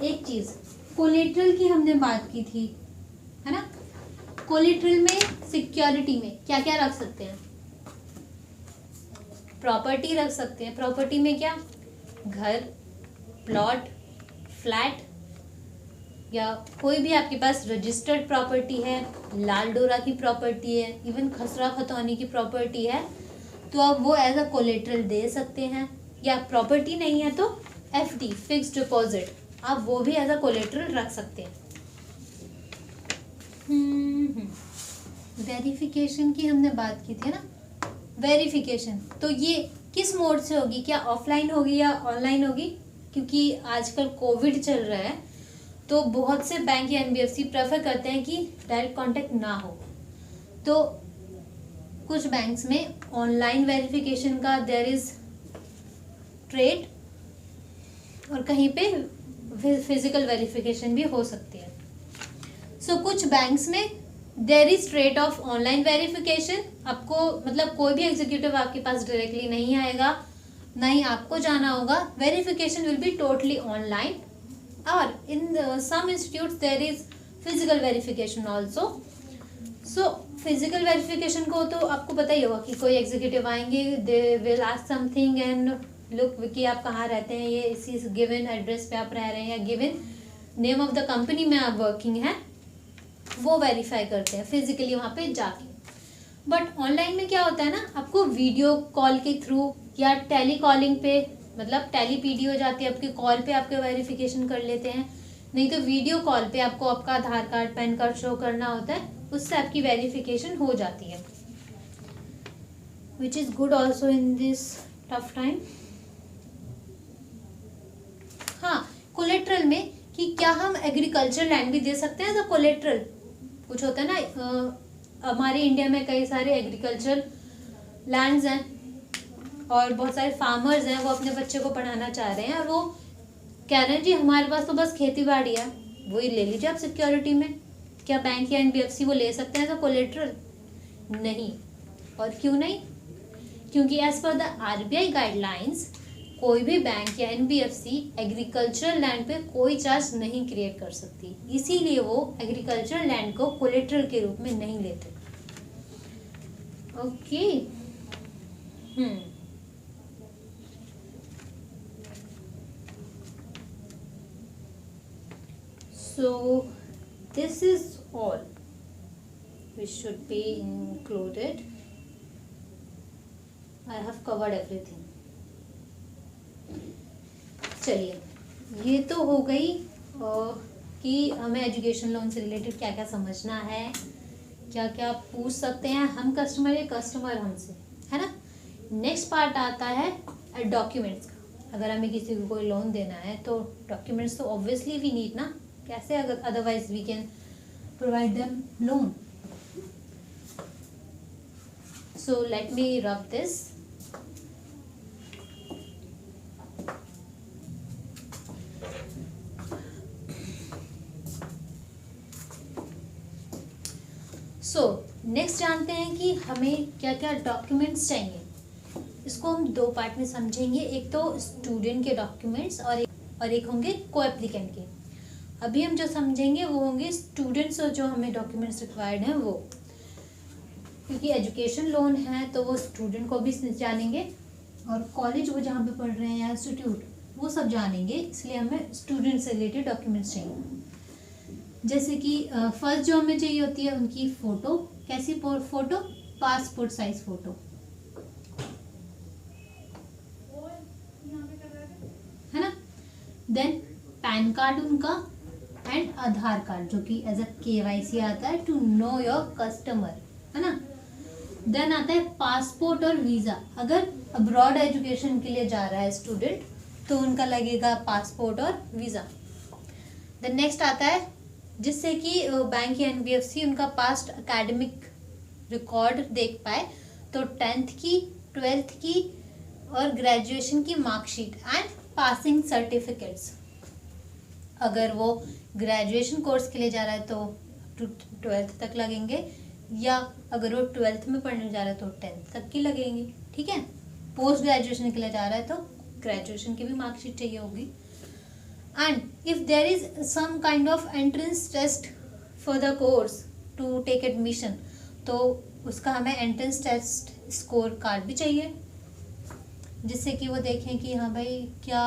एक चीज़ कोलेट्रल की हमने बात की थी, है ना। कोलेट्रल में सिक्योरिटी में क्या क्या रख सकते हैं? प्रॉपर्टी रख सकते हैं। प्रॉपर्टी में क्या? घर, प्लॉट, फ्लैट, या कोई भी आपके पास रजिस्टर्ड प्रॉपर्टी है, लाल डोरा की प्रॉपर्टी है, इवन खसरा खतौनी की प्रॉपर्टी है, तो आप वो एज अ कोलेट्रल दे सकते हैं। या प्रॉपर्टी नहीं है तो एफडी, फिक्स्ड डिपॉजिट, आप वो भी एज अ कोलेट्रल रख सकते हैं। वेरिफिकेशन की हमने बात की थी ना, वेरिफिकेशन तो ये किस मोड से होगी, क्या ऑफलाइन होगी या ऑनलाइन होगी? क्योंकि आजकल कोविड चल रहा है तो बहुत से बैंक या एनबीएफसी प्रेफर करते हैं कि डायरेक्ट कांटेक्ट ना हो, तो कुछ बैंक्स में ऑनलाइन वेरिफिकेशन का देयर इज ट्रेड, और कहीं पे फिजिकल वेरिफिकेशन भी हो सकती है। सो कुछ बैंक्स में there is trade of online verification, आपको मतलब कोई भी एग्जीक्यूटिव आपके पास डायरेक्टली नहीं आएगा, ना ही आपको जाना होगा, verification will be totally online, और in some institutes there is physical verification also. So physical verification को तो आपको पता ही होगा कि कोई एग्जीक्यूटिव आएंगे, they will ask something and look कि आप कहाँ रहते हैं, ये इसी गिवन एड्रेस पे आप रह रहे हैं या given name of the company में आप वर्किंग है, वो वेरीफाई करते हैं फिजिकली वहाँ पे जाके। बट ऑनलाइन में क्या होता है ना, आपको वीडियो कॉल के थ्रू या टेली कॉलिंग पे, मतलब टेली पीडी हो जाती है, आपके कॉल पे आपके वेरिफिकेशन कर लेते हैं, नहीं तो वीडियो कॉल पे आपको आपका आधार कार्ड पैन कार्ड शो करना होता है, उससे आपकी वेरिफिकेशन हो जाती है, which is good also in this tough time. हाँ, कोलेट्रल में कि क्या हम एग्रीकल्चर लैंड भी दे सकते हैं एज अ कोलेट्रल? कुछ होता है ना, हमारे इंडिया में कई सारे एग्रीकल्चर लैंड्स हैं और बहुत सारे फार्मर्स हैं, वो अपने बच्चे को पढ़ाना चाह रहे हैं और वो कह रहे हैं जी हमारे पास तो बस खेती बाड़ी है, वही ले लीजिए आप सिक्योरिटी में। क्या बैंक या एनबीएफसी वो ले सकते हैं एज अ कोलेट्रल? नहीं। और क्यों नहीं? क्योंकि as per the RBI guidelines कोई भी बैंक या एनबीएफसी एग्रीकल्चर लैंड पे कोई चार्ज नहीं क्रिएट कर सकती, इसीलिए वो एग्रीकल्चर लैंड को कोलेट्रल के रूप में नहीं लेते। Okay. So this is all which should be included. I have covered everything. चलिए, ये तो हो गई कि हमें एजुकेशन लोन से रिलेटेड क्या क्या समझना है, क्या क्या पूछ सकते हैं हम कस्टमर या कस्टमर हमसे, है ना। नेक्स्ट पार्ट आता है डॉक्यूमेंट्स का। अगर हमें किसी को कोई लोन देना है तो डॉक्यूमेंट्स तो ऑब्वियसली वी नीड ना, कैसे अगर otherwise we can provide them loan. So let me rub this. So next जानते हैं कि हमें क्या क्या डॉक्यूमेंट्स चाहिए। इसको हम दो पार्ट में समझेंगे, एक तो स्टूडेंट के डॉक्यूमेंट्स और एक होंगे को एप्लीकेंट के। अभी हम जो समझेंगे वो होंगे स्टूडेंट्स और जो हमें डॉक्यूमेंट्स रिक्वायर्ड हैं वो, क्योंकि एजुकेशन लोन है तो वो स्टूडेंट को भी जानेंगे और कॉलेज वो जहाँ पे पढ़ रहे हैं या इंस्टीट्यूट वो सब जानेंगे, इसलिए हमें स्टूडेंट से रिलेटेड डॉक्यूमेंट्स चाहिए। जैसे कि फर्स्ट जो हमें चाहिए होती है उनकी फ़ोटो। कैसी फ़ोटो? पासपोर्ट साइज फ़ोटो, है ना। देन पैन कार्ड उनका एंड आधार कार्ड, जो कि एज अ केवाईसी आता है टू नो योर कस्टमर, है ना। देन आता है पासपोर्ट और वीज़ा। अगर अब्रॉड एजुकेशन के लिए जा रहा है स्टूडेंट तो उनका लगेगा पासपोर्ट और वीज़ा। देन नेक्स्ट आता है जिससे कि बैंक या एनबीएफसी उनका पास्ट एकेडमिक रिकॉर्ड देख पाए, तो 10th की, 12th की और ग्रेजुएशन की मार्कशीट एंड पासिंग सर्टिफिकेट्स। अगर वो ग्रेजुएशन कोर्स के लिए जा रहा है तो 12th तक लगेंगे, या अगर वो 12th में पढ़ने जा रहा है तो 10th तक की लगेंगी, ठीक है। पोस्ट ग्रेजुएशन के लिए जा रहा है तो ग्रेजुएशन की भी मार्कशीट चाहिए होगी। And if there is some kind of entrance test for the course to take admission, तो उसका हमें entrance test score कार्ड भी चाहिए। जिससे कि वो देखें कि हाँ भाई क्या।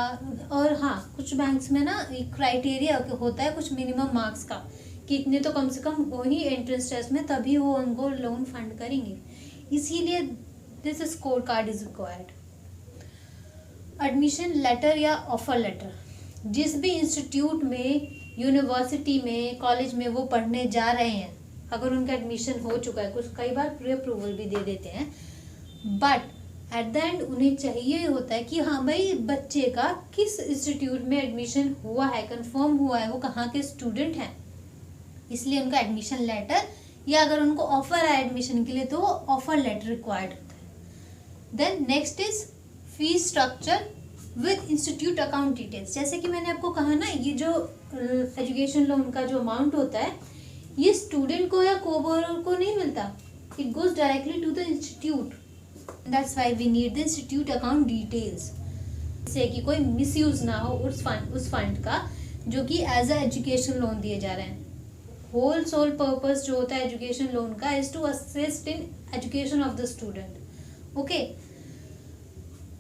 और हाँ, कुछ बैंक्स में ना क्राइटेरिया होता है कुछ मिनिमम मार्क्स का, कि इतने तो कम से कम हो ही एंट्रेंस टेस्ट में, तभी वो उनको लोन फंड करेंगे। इसीलिए this score card is required. Admission letter या ऑफर लेटर, जिस भी इंस्टीट्यूट में, यूनिवर्सिटी में, कॉलेज में वो पढ़ने जा रहे हैं, अगर उनका एडमिशन हो चुका है, कुछ कई बार प्री अप्रूवल भी दे देते हैं, बट एट द एंड उन्हें चाहिए होता है कि हाँ भाई बच्चे का किस इंस्टीट्यूट में एडमिशन हुआ है, कंफर्म हुआ है, वो कहाँ के स्टूडेंट हैं। इसलिए उनका एडमिशन लेटर, या अगर उनको ऑफर है एडमिशन के लिए तो ऑफर लेटर रिक्वायर्ड होता है। Then next is fees structure with institute account details. जैसे कि मैंने आपको कहा ना, ये जो एजुकेशन लोन का जो अमाउंट होता है, ये स्टूडेंट को या को-बोरोवर को नहीं मिलता, it goes directly to the institute. That's why we need the institute account details, जिससे कि कोई मिसयूज ना हो उस फंड का, जो कि एज अ एजुकेशन लोन दिए जा रहे हैं। होल सोल पर्पस जो होता है एजुकेशन लोन का is to assist in education of the student. Okay,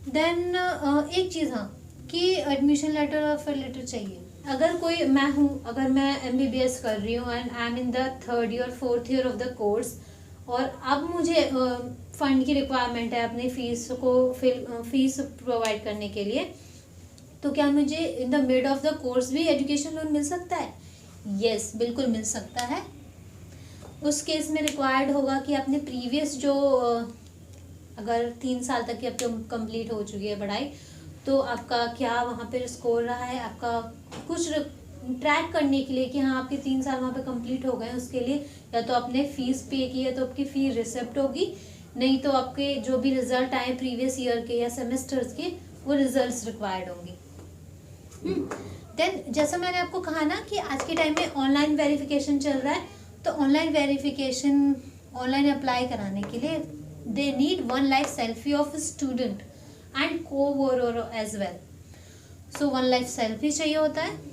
then एक चीज़ हाँ, कि एडमिशन लेटर और ऑफर लेटर चाहिए। अगर कोई, मैं हूँ, अगर मैं MBBS कर रही हूँ and I am in the 3rd year 4th year of the course, और अब मुझे फंड की रिक्वायरमेंट है अपनी फीस प्रोवाइड करने के लिए, तो क्या मुझे in the mid of the course भी एजुकेशन लोन मिल सकता है? यस, बिल्कुल मिल सकता है। उस केस में रिक्वायर्ड होगा कि आपने प्रीवियस जो अगर 3 साल तक की आपकी कंप्लीट हो चुकी है पढ़ाई, तो आपका क्या वहाँ पे स्कोर रहा है, आपका कुछ ट्रैक करने के लिए कि हाँ आपके 3 साल वहाँ पे कंप्लीट हो गए, उसके लिए या तो आपने फीस पे की है तो आपकी फीस रिसिप्ट होगी, नहीं तो आपके जो भी रिजल्ट आए प्रीवियस ईयर के या सेमेस्टर्स के, वो रिजल्ट्स रिक्वायर्ड होंगे। देन जैसा मैंने आपको कहा ना कि आज के टाइम में ऑनलाइन वेरिफिकेशन चल रहा है, तो ऑनलाइन वेरिफिकेशन, ऑनलाइन अप्लाई कराने के लिए they need 1 life selfie of student and co-borrower as well. So 1 life selfie चाहिए होता है।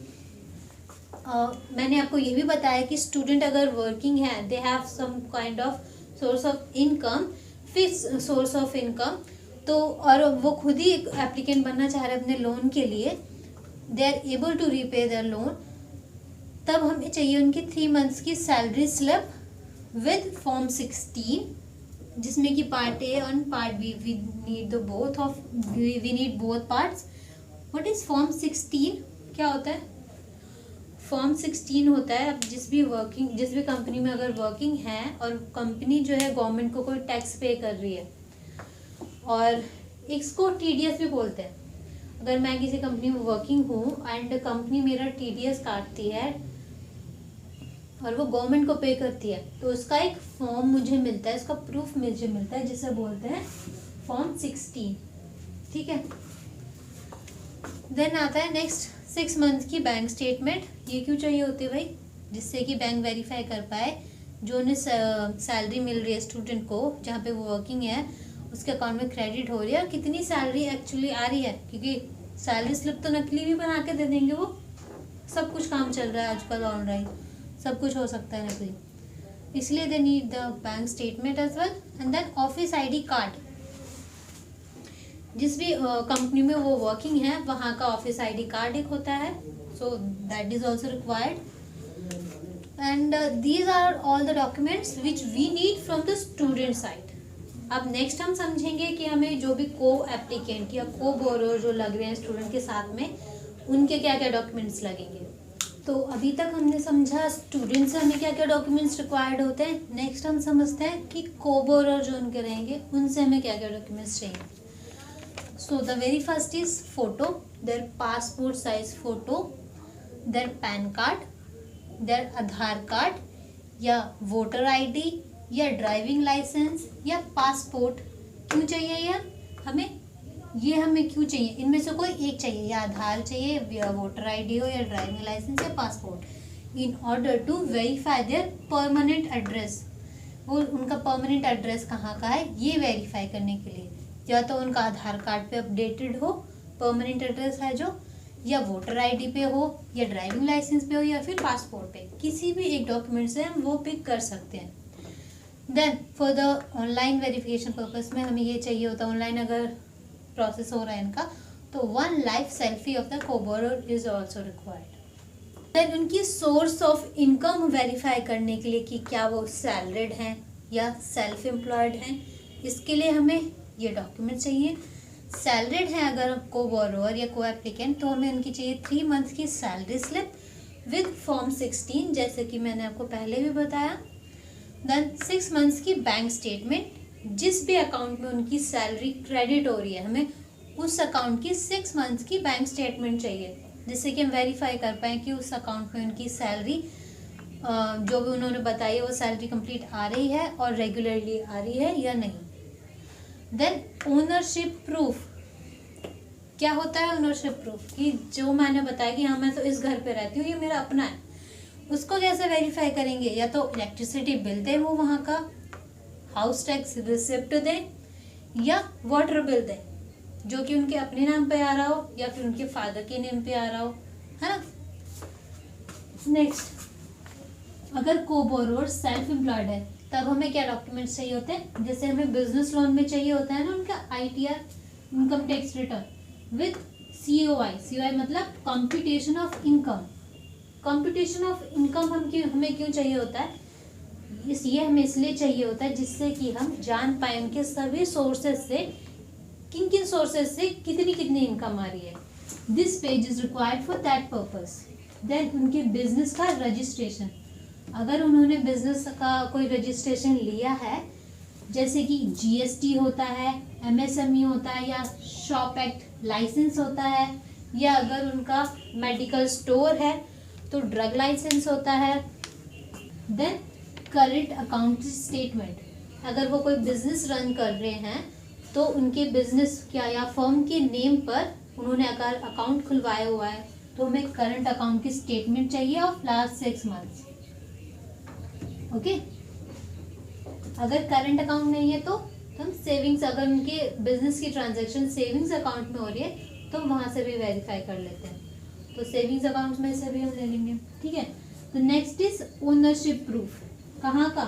मैंने आपको ये भी बताया कि स्टूडेंट अगर वर्किंग है, they have some kind of source of income, fix source of income, तो और वो खुद ही एक एप्लीकेंट बनना चाह रहे हैं अपने लोन के लिए, they are able to repay their loan, तब हमें चाहिए उनकी 3 मंथ्स की सैलरी स्लिप विद फॉर्म 16, जिसमें कि पार्ट ए और part B, we need both parts. What is form 16? क्या होता है फॉर्म 16? होता है जिस भी कंपनी में अगर वर्किंग है और कंपनी जो है गवर्नमेंट को कोई टैक्स पे कर रही है, और इसको TDS भी बोलते हैं। अगर मैं किसी कंपनी में वर्किंग हूँ एंड कंपनी मेरा TDS काटती है और वो गवर्नमेंट को पे करती है, तो उसका एक फॉर्म मुझे मिलता है, इसका प्रूफ मुझे मिलता है, जिसे बोलते हैं फॉर्म 16। ठीक है। देन आता है नेक्स्ट 6 मंथ की बैंक स्टेटमेंट। ये क्यों चाहिए होती है भाई? जिससे कि बैंक वेरीफाई कर पाए जो उन्हें सैलरी मिल रही है स्टूडेंट को, जहाँ पे वो वर्किंग है, उसके अकाउंट में क्रेडिट हो रही है और कितनी सैलरी एक्चुअली आ रही है, क्योंकि सैलरी स्लिप तो नकली भी बना के दे देंगे वो। सब कुछ काम चल रहा है आजकल ऑनलाइन, सब कुछ हो सकता है नकली, इसलिए they need the bank statement as well. And then office ID card, जिस भी कंपनी में वो वर्किंग है वहाँ का ऑफिस ID कार्ड एक होता है, so that is also required. And these are all the documents which we need from the student side. अब नेक्स्ट हम समझेंगे कि हमें जो भी को एप्लीकेंट या को बोरोवर जो लग रहे हैं स्टूडेंट के साथ में, उनके क्या क्या डॉक्यूमेंट्स लगेंगे। तो अभी तक हमने समझा स्टूडेंट से हमें क्या क्या डॉक्यूमेंट्स रिक्वायर्ड होते हैं। नेक्स्ट हम समझते हैं कि को बोरोवर जो उनके रहेंगे उनसे हमें क्या क्या डॉक्यूमेंट्स चाहिए। So the very first is photo, their passport size photo, their PAN card, their Aadhaar card या वोटर ID या ड्राइविंग लाइसेंस या पासपोर्ट। क्यों चाहिए ये हमें क्यों चाहिए? इनमें से कोई एक चाहिए, या आधार चाहिए या वोटर ID हो या ड्राइविंग लाइसेंस या passport, in order to verify their permanent address. वो उनका परमानेंट एड्रेस कहाँ का है ये वेरीफाई करने के लिए, या तो उनका आधार कार्ड पे अपडेटेड हो परमानेंट एड्रेस है जो, या वोटर ID पे हो या ड्राइविंग लाइसेंस पे हो या फिर पासपोर्ट पे, किसी भी एक डॉक्यूमेंट से हम वो पिक कर सकते हैं। Then for the online verification purpose में हमें ये चाहिए होता है, ऑनलाइन अगर प्रोसेस हो रहा है इनका, तो 1 live selfie of the co-borrower is also required. Then उनकी सोर्स ऑफ इनकम वेरीफाई करने के लिए कि क्या वो सैलरीड हैं या सेल्फ एम्प्लॉयड हैं, इसके लिए हमें ये डॉक्यूमेंट चाहिए। सैलरीड है अगर को बोरोअर या को एप्लीकेंट, तो हमें उनकी चाहिए 3 मंथ की सैलरी स्लिप विद फॉर्म 16, जैसे कि मैंने आपको पहले भी बताया। देन 6 मंथ्स की बैंक स्टेटमेंट, जिस भी अकाउंट में उनकी सैलरी क्रेडिट हो रही है हमें उस अकाउंट की 6 मंथ्स की बैंक स्टेटमेंट चाहिए, जिससे कि हम वेरीफाई कर पाएँ कि उस अकाउंट में उनकी सैलरी जो भी उन्होंने बताई है वो सैलरी कंप्लीट आ रही है और रेगुलरली आ रही है या नहीं। देन ओनरशिप प्रूफ, क्या होता है ओनरशिप प्रूफ, कि जो मैंने बताया कि हाँ मैं तो इस घर पे रहती हूँ, ये मेरा अपना है, उसको कैसे वेरीफाई करेंगे? या तो इलेक्ट्रिसिटी बिल दें वो वहाँ का, हाउस टैक्स रिसिप्ट दें या वाटर बिल दें जो कि उनके अपने नाम पे आ रहा हो या फिर उनके फादर के नेम पे आ रहा हो, है ना। नेक्स्ट, अगर को बोरोअर सेल्फ एम्प्लॉयड है तब हमें क्या डॉक्यूमेंट्स चाहिए होते हैं? जैसे हमें बिजनेस लोन में चाहिए होता है ना उनका ITR, income tax return with COI। COI मतलब computation of income. Computation of income हमें क्यों चाहिए होता है? ये हमें इसलिए चाहिए होता है जिससे कि हम जान पाए उनके सभी सोर्सेज से किन किन सोर्सेज से कितनी कितनी इनकम आ रही है। This page is required for that purpose. Then उनके बिजनेस का रजिस्ट्रेशन, अगर उन्होंने बिजनेस का कोई रजिस्ट्रेशन लिया है जैसे कि GST होता है, MSME होता है या शॉप एक्ट लाइसेंस होता है, या अगर उनका मेडिकल स्टोर है तो ड्रग लाइसेंस होता है। देन करंट अकाउंट स्टेटमेंट, अगर वो कोई बिजनेस रन कर रहे हैं तो उनके बिजनेस क्या या फर्म के नेम पर उन्होंने अगर अकाउंट खुलवाया हुआ है तो हमें करंट अकाउंट की स्टेटमेंट चाहिए ऑफ लास्ट 6 मंथ्स। ओके, अगर करंट अकाउंट नहीं है तो हम सेविंग्स, अगर उनके बिजनेस की ट्रांजैक्शन सेविंग्स अकाउंट में हो रही है तो हम वहाँ से भी वेरीफाई कर लेते हैं, तो सेविंग्स अकाउंट में से भी हम ले लेंगे। ठीक है, तो नेक्स्ट इज ओनरशिप प्रूफ। कहाँ का?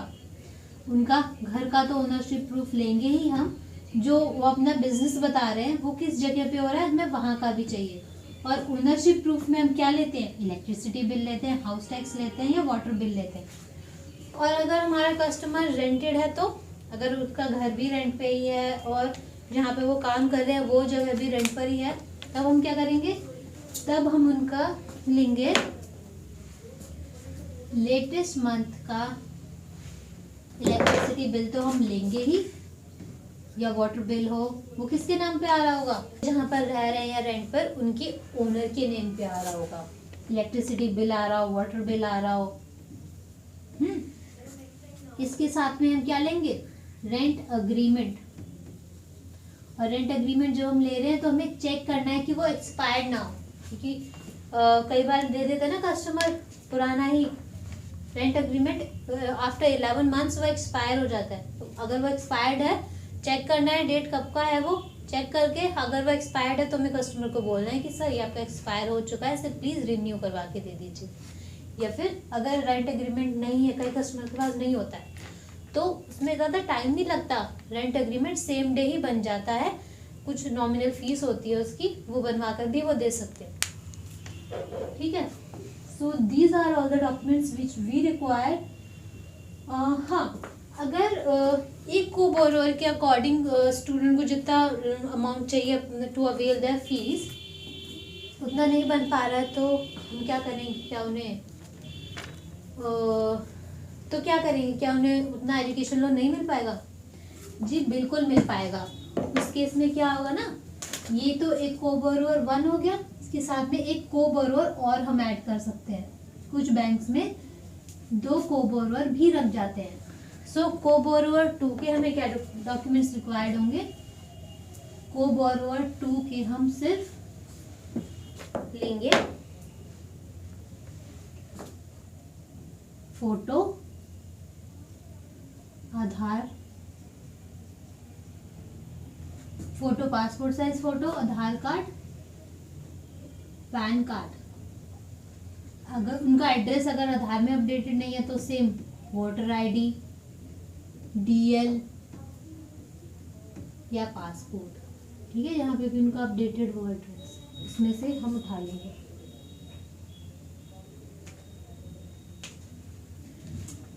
उनका घर का तो ओनरशिप प्रूफ लेंगे ही हम, जो वो अपना बिजनेस बता रहे हैं वो किस जगह पे हो रहा है हमें वहाँ का भी चाहिए। और ओनरशिप प्रूफ में हम क्या लेते हैं? इलेक्ट्रिसिटी बिल लेते हैं, हाउस टैक्स लेते हैं या वाटर बिल लेते हैं। और अगर हमारा कस्टमर रेंटेड है तो अगर उसका घर भी रेंट पे ही है और जहाँ पे वो काम कर रहे हैं वो जगह भी रेंट पर ही है, तब हम क्या करेंगे? तब हम उनका लेंगे लेटेस्ट मंथ का इलेक्ट्रिसिटी बिल, तो हम लेंगे ही, या वाटर बिल हो वो किसके नाम पे आ रहा होगा? जहाँ पर रह रहे हैं या रेंट पर उनके ओनर के नेम पे आ रहा होगा। इलेक्ट्रिसिटी बिल आ रहा हो, वाटर बिल आ रहा हो। इसके साथ में हम क्या लेंगे? Rent agreement. और रेंट अग्रीमेंट जो हम ले रहे हैं तो हमें चेक करना है कि वो एक्सपायर्ड ना हो, क्योंकि कई बार दे देते ना कस्टमर पुराना ही रेंट अग्रीमेंट, आफ्टर 11 मंथ्स वो एक्सपायर हो जाता है। तो अगर वो एक्सपायर्ड है, चेक करना है डेट कब का है वो, चेक करके अगर वो एक्सपायर्ड है तो हमें कस्टमर को बोलना है कि सर ये आपका एक्सपायर हो चुका है, सर प्लीज़ रिन्यू करवा के दे दीजिए। या फिर अगर रेंट एग्रीमेंट नहीं है, कई कस्टमर के पास नहीं होता है, तो उसमें ज़्यादा टाइम नहीं लगता, रेंट एग्रीमेंट सेम डे ही बन जाता है, कुछ नॉमिनल फीस होती है उसकी, वो बनवा कर भी वो दे सकते हैं। ठीक है, so these are all the documents which we require. हाँ, अगर एक को बोरोअर के अकॉर्डिंग स्टूडेंट को जितना अमाउंट चाहिए टू अवेल देयर फीस उतना नहीं बन पा रहा है, तो हम क्या करेंगे? क्या उन्हें तो क्या करेंगे? क्या उन्हें उतना एजुकेशन लोन नहीं मिल पाएगा? जी बिल्कुल मिल पाएगा। उस केस में क्या होगा ना, ये तो एक को बोरोअर 1 हो गया, इसके साथ में एक को बोरोअर और हम ऐड कर सकते हैं। कुछ बैंक्स में 2 को बोरोअर भी रख जाते हैं। सो को बोरोअर 2 के हमें क्या डॉक्यूमेंट्स रिक्वायर्ड होंगे? को बोरोअर 2 के हम सिर्फ लेंगे फोटो, आधार, फोटो, पासपोर्ट साइज फोटो, आधार कार्ड, पैन कार्ड। अगर उनका एड्रेस अगर आधार में अपडेटेड नहीं है तो सेम वोटर ID, DL या पासपोर्ट। ठीक है, यहाँ पे भी उनका अपडेटेड होगा एड्रेस, इसमें से हम उठा लेंगे।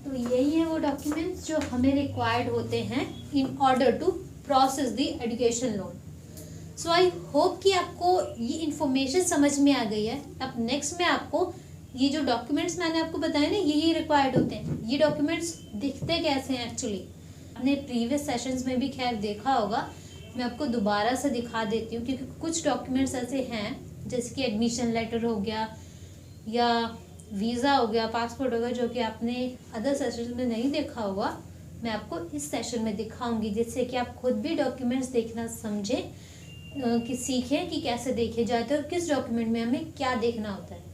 तो यही है वो डॉक्यूमेंट्स जो हमें रिक्वायर्ड होते हैं in order to process the education loan. So I hope कि आपको ये इन्फॉर्मेशन समझ में आ गई है। अब नेक्स्ट में आपको ये जो डॉक्यूमेंट्स मैंने आपको बताया ना, ये रिक्वायर्ड होते हैं। ये डॉक्यूमेंट्स दिखते कैसे हैं एक्चुअली, आपने प्रीवियस सेशंस में भी खैर देखा होगा, मैं आपको दोबारा से दिखा देती हूँ, क्योंकि कुछ डॉक्यूमेंट्स ऐसे हैं जैसे कि एडमिशन लेटर हो गया या वीज़ा हो गया, पासपोर्ट हो गया, जो कि आपने अदर सेशन में नहीं देखा होगा, मैं आपको इस सेशन में दिखाऊंगी, जिससे कि आप खुद भी डॉक्यूमेंट्स देखना समझें, कि सीखें कि कैसे देखे जाते हैं और किस डॉक्यूमेंट में हमें क्या देखना होता है।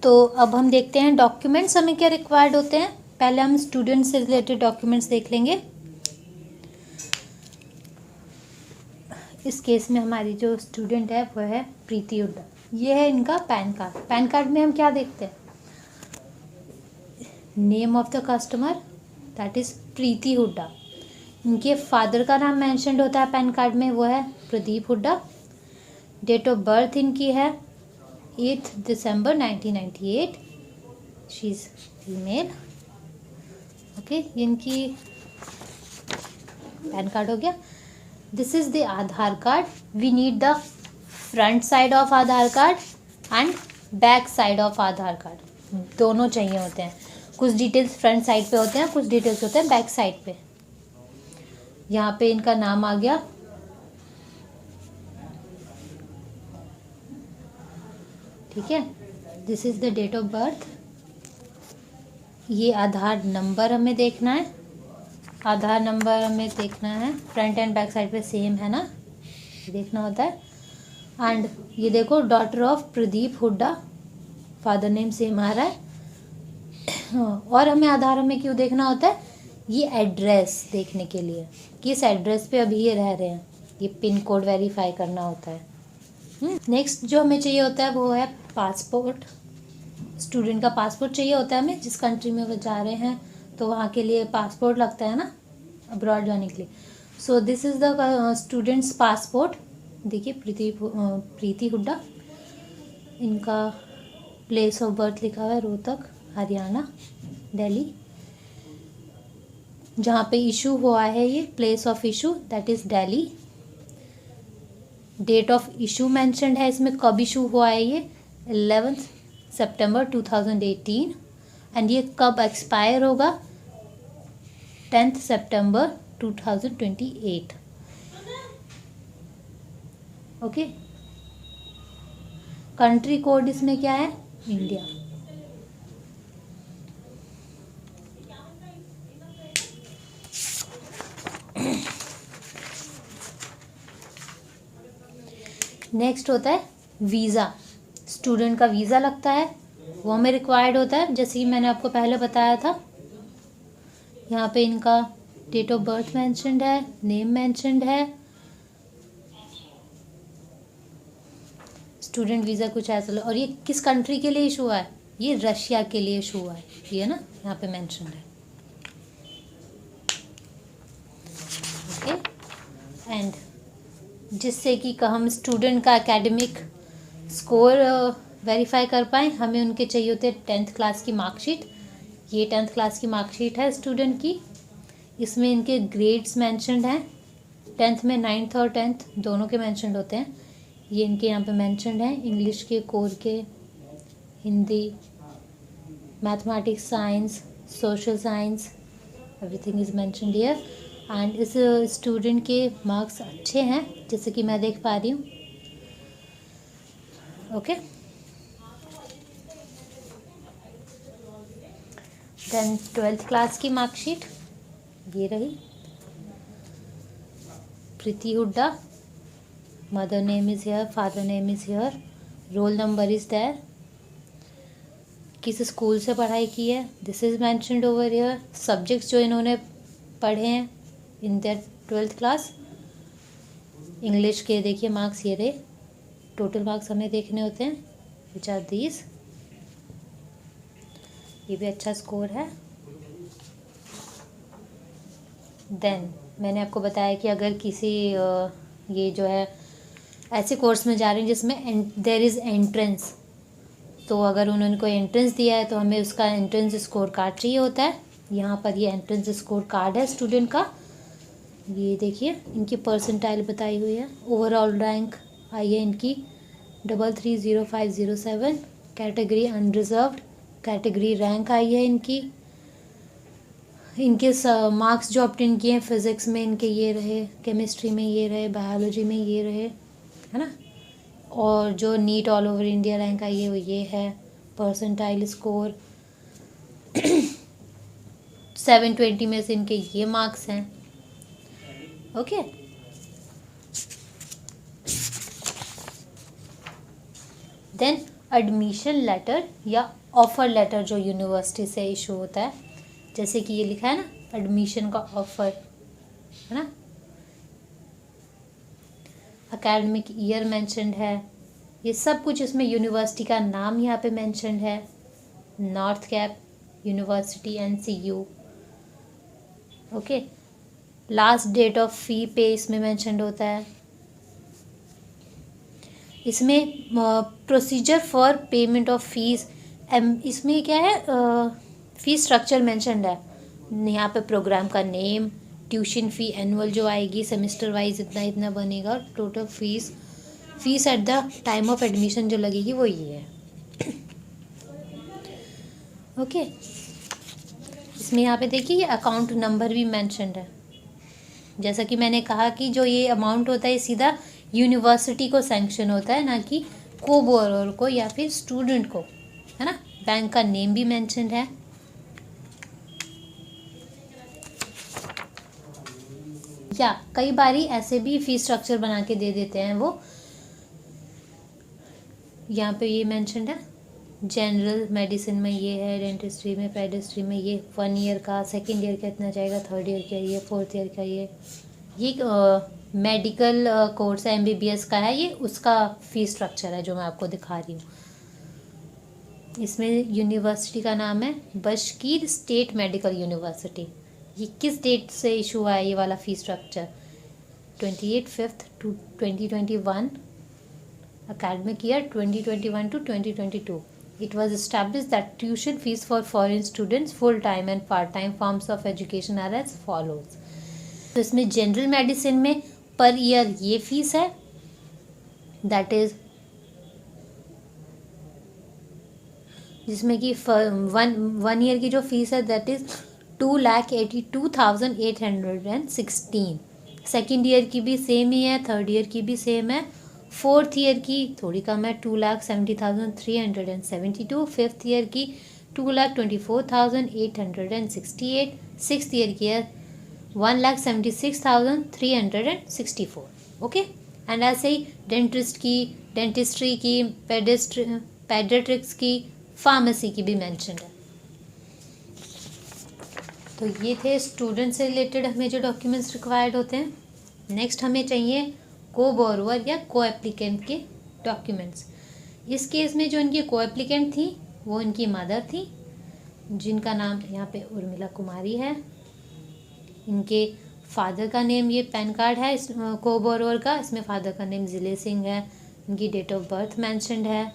तो अब हम देखते हैं डॉक्यूमेंट्स हमें क्या रिक्वायर्ड होते हैं। पहले हम स्टूडेंट से रिलेटेड डॉक्यूमेंट्स देख लेंगे। इस केस में हमारी जो स्टूडेंट है वो है प्रीति हुड्डा। ये है इनका पैन कार्ड। पैन कार्ड में हम क्या देखते हैं, name of the customer that is Preeti Hooda. इनके फादर का नाम मेंशन्ड होता है पैन कार्ड में, वो है Pradeep Hooda. Date of birth इनकी है 8 दिसंबर 1998। She is female. ओके, ये इनकी पैन कार्ड हो गया। This is the Aadhaar card. We need the front side of Aadhaar card and back side of Aadhaar card, दोनों चाहिए होते हैं। कुछ डिटेल्स फ्रंट साइड पे होते हैं, कुछ डिटेल्स होते हैं बैक साइड पे। यहाँ पे इनका नाम आ गया, ठीक है। This is the date of birth. ये आधार नंबर हमें देखना है, आधार नंबर हमें देखना है, फ्रंट एंड बैक साइड पे सेम है ना, ये देखना होता है। एंड ये देखो, daughter of Pradeep Hooda, father name same आ रहा है। और हमें आधार में क्यों देखना होता है, ये एड्रेस देखने के लिए, किस एड्रेस पे अभी ये रह रहे हैं, ये पिन कोड वेरीफाई करना होता है। नेक्स्ट जो हमें चाहिए होता है वो है पासपोर्ट। स्टूडेंट का पासपोर्ट चाहिए होता है हमें, जिस कंट्री में वो जा रहे हैं तो वहाँ के लिए पासपोर्ट लगता है ना, अब्रॉड जाने के लिए। So this is the students passport. देखिए प्रीति हुड्डा, इनका प्लेस ऑफ बर्थ लिखा हुआ है रोहतक, हरियाणा, दिल्ली। जहाँ पे इशू हुआ है ये place of issue that is Delhi. Date of issue mentioned है इसमें, कब इशू हुआ है ये 11 सितंबर 2018। एंड ये कब एक्सपायर होगा 10 सितंबर 2028। ओके, कंट्री कोड इसमें क्या है, इंडिया। नेक्स्ट होता है वीज़ा। स्टूडेंट का वीज़ा लगता है, वो हमें रिक्वायर्ड होता है, जैसे कि मैंने आपको पहले बताया था। यहाँ पे इनका डेट ऑफ बर्थ मेंशन्ड है, नेम मेंशन्ड है। स्टूडेंट वीज़ा कुछ ऐसा, और ये किस कंट्री के लिए इशू हुआ है, ये रशिया के लिए इशू हुआ है, ये ना यहाँ पे मेंशन्ड है। ओके, एंड जिससे कि हम स्टूडेंट का एकेडमिक स्कोर वेरीफाई कर पाएँ, हमें उनके चाहिए होते हैं 10th क्लास की मार्कशीट। ये 10th क्लास की मार्कशीट है स्टूडेंट की। इसमें इनके ग्रेड्स मेंशन्ड हैं, 10th में 9th और 10th दोनों के मेंशन्ड होते हैं। ये इनके यहाँ पे मेंशन्ड हैं, इंग्लिश के, कोर के, Hindi, mathematics, science, social science, everything is mentioned here. And इस स्टूडेंट के मार्क्स अच्छे हैं, जैसे कि मैं देख पा रही हूँ। ओके, देन 12th क्लास की मार्कशीट ये रही। Preeti Hooda, mother name is here, father name is here, roll number is there, किस स्कूल से पढ़ाई की है this is mentioned over here, subjects जो इन्होंने पढ़े हैं in their 12th class. English के देखिए मार्क्स ये रहे, टोटल मार्क्स हमें देखने होते हैं विच आर दीज। ये भी अच्छा स्कोर है। देन मैंने आपको बताया कि अगर किसी ये जो है ऐसे कोर्स में जा रहे हैं जिसमें देयर इज़ एंट्रेंस, तो अगर उन्होंने कोई एंट्रेंस दिया है तो हमें उसका एंट्रेंस स्कोर कार्ड चाहिए होता है। यहाँ पर ये एंट्रेंस स्कोर कार्ड है स्टूडेंट का, ये देखिए इनकी परसेंटाइल बताई हुई है। ओवरऑल रैंक आई है इनकी 330,507, कैटेगरी अनरिजर्व्ड, कैटेगरी रैंक आई है इनकी। इनके मार्क्स जो ऑब्टेन किए हैं फिज़िक्स में इनके ये रहे, केमिस्ट्री में ये रहे, बायोलॉजी में ये रहे, है ना। और जो NEET all over India rank आई है वो ये है। परसेंटाइल स्कोर 720 में से इनके ये मार्क्स हैं। ओके, देन एडमिशन लेटर या ऑफ़र लेटर जो यूनिवर्सिटी से इशू होता है, जैसे कि ये लिखा है ना एडमिशन का ऑफ़र, है ना। एकेडमिक ईयर मेंशन्ड है, ये सब कुछ इसमें यूनिवर्सिटी का नाम यहाँ पे मेंशन्ड है, North Cap University NCU। Okay, last date of fee पे इसमें मेंशन्ड होता है। इसमें procedure for payment of fees, इसमें क्या है फ़ीस स्ट्रक्चर मेंशन्ड है यहाँ पे। प्रोग्राम का नेम, ट्यूशन फ़ी एनुअल जो आएगी सेमेस्टर वाइज इतना इतना बनेगा, total fees at the time of admission जो लगेगी वो ये है। ओके, इसमें यहाँ पे देखिए ये अकाउंट नंबर भी मेंशन्ड है। जैसा कि मैंने कहा कि जो ये अमाउंट होता है सीधा यूनिवर्सिटी को सैंक्शन होता है, ना कि को बोरोर को या फिर स्टूडेंट को, है ना। बैंक का नेम भी मेंशन्ड है। या कई बारी ऐसे भी फीस स्ट्रक्चर बना के दे देते हैं वो, यहाँ पे ये मेंशन्ड है। जनरल मेडिसिन में ये है, डेंटिस्ट्री में, पेडिस्ट्री में ये 1 ईयर का, सेकेंड ईयर का इतना जाएगा, थर्ड ईयर का ये, फोर्थ ईयर का ये मेडिकल कोर्स है MBBS का है, ये उसका फीस स्ट्रक्चर है जो मैं आपको दिखा रही हूँ। इसमें यूनिवर्सिटी का नाम है बशकीर स्टेट मेडिकल यूनिवर्सिटी। ये किस डेट से इशू हुआ है ये वाला fees structure? 28/5/2021, academic year 2021 to 2022. It was established that tuition fees for foreign students full-time and part-time forms of education are as follows. तो इसमें जनरल मेडिसिन में पर ईयर ये फीस है, दैट इज जिसमें कि वन ईयर की जो fees है दैट इज 2,82,816। सेकेंड ईयर की भी सेम ही है, थर्ड ईयर की भी सेम है, फोर्थ ईयर की थोड़ी कम है 2,70,372, फिफ्थ ईयर की 2,24,868, सिक्स्थ ईयर की है 1,76,364। ओके, एंड ऐसे ही डेंटिस्ट्री की, पेडियाट्रिक्स की, फार्मेसी की भी मेंशन है। तो ये थे स्टूडेंट से रिलेटेड हमें जो डॉक्यूमेंट्स रिक्वायर्ड होते हैं। नेक्स्ट हमें चाहिए को बोरोवर या को एप्लीकेंट के डॉक्यूमेंट्स। इस केस में जो इनकी को एप्लीकेंट थी वो इनकी मदर थी, जिनका नाम यहाँ पे उर्मिला कुमारी है। इनके फादर का नेम, ये पैन कार्ड है इस को बोरोवर का, इसमें फादर का नेम जिले सिंह है। इनकी डेट ऑफ बर्थ मेंशन्ड है।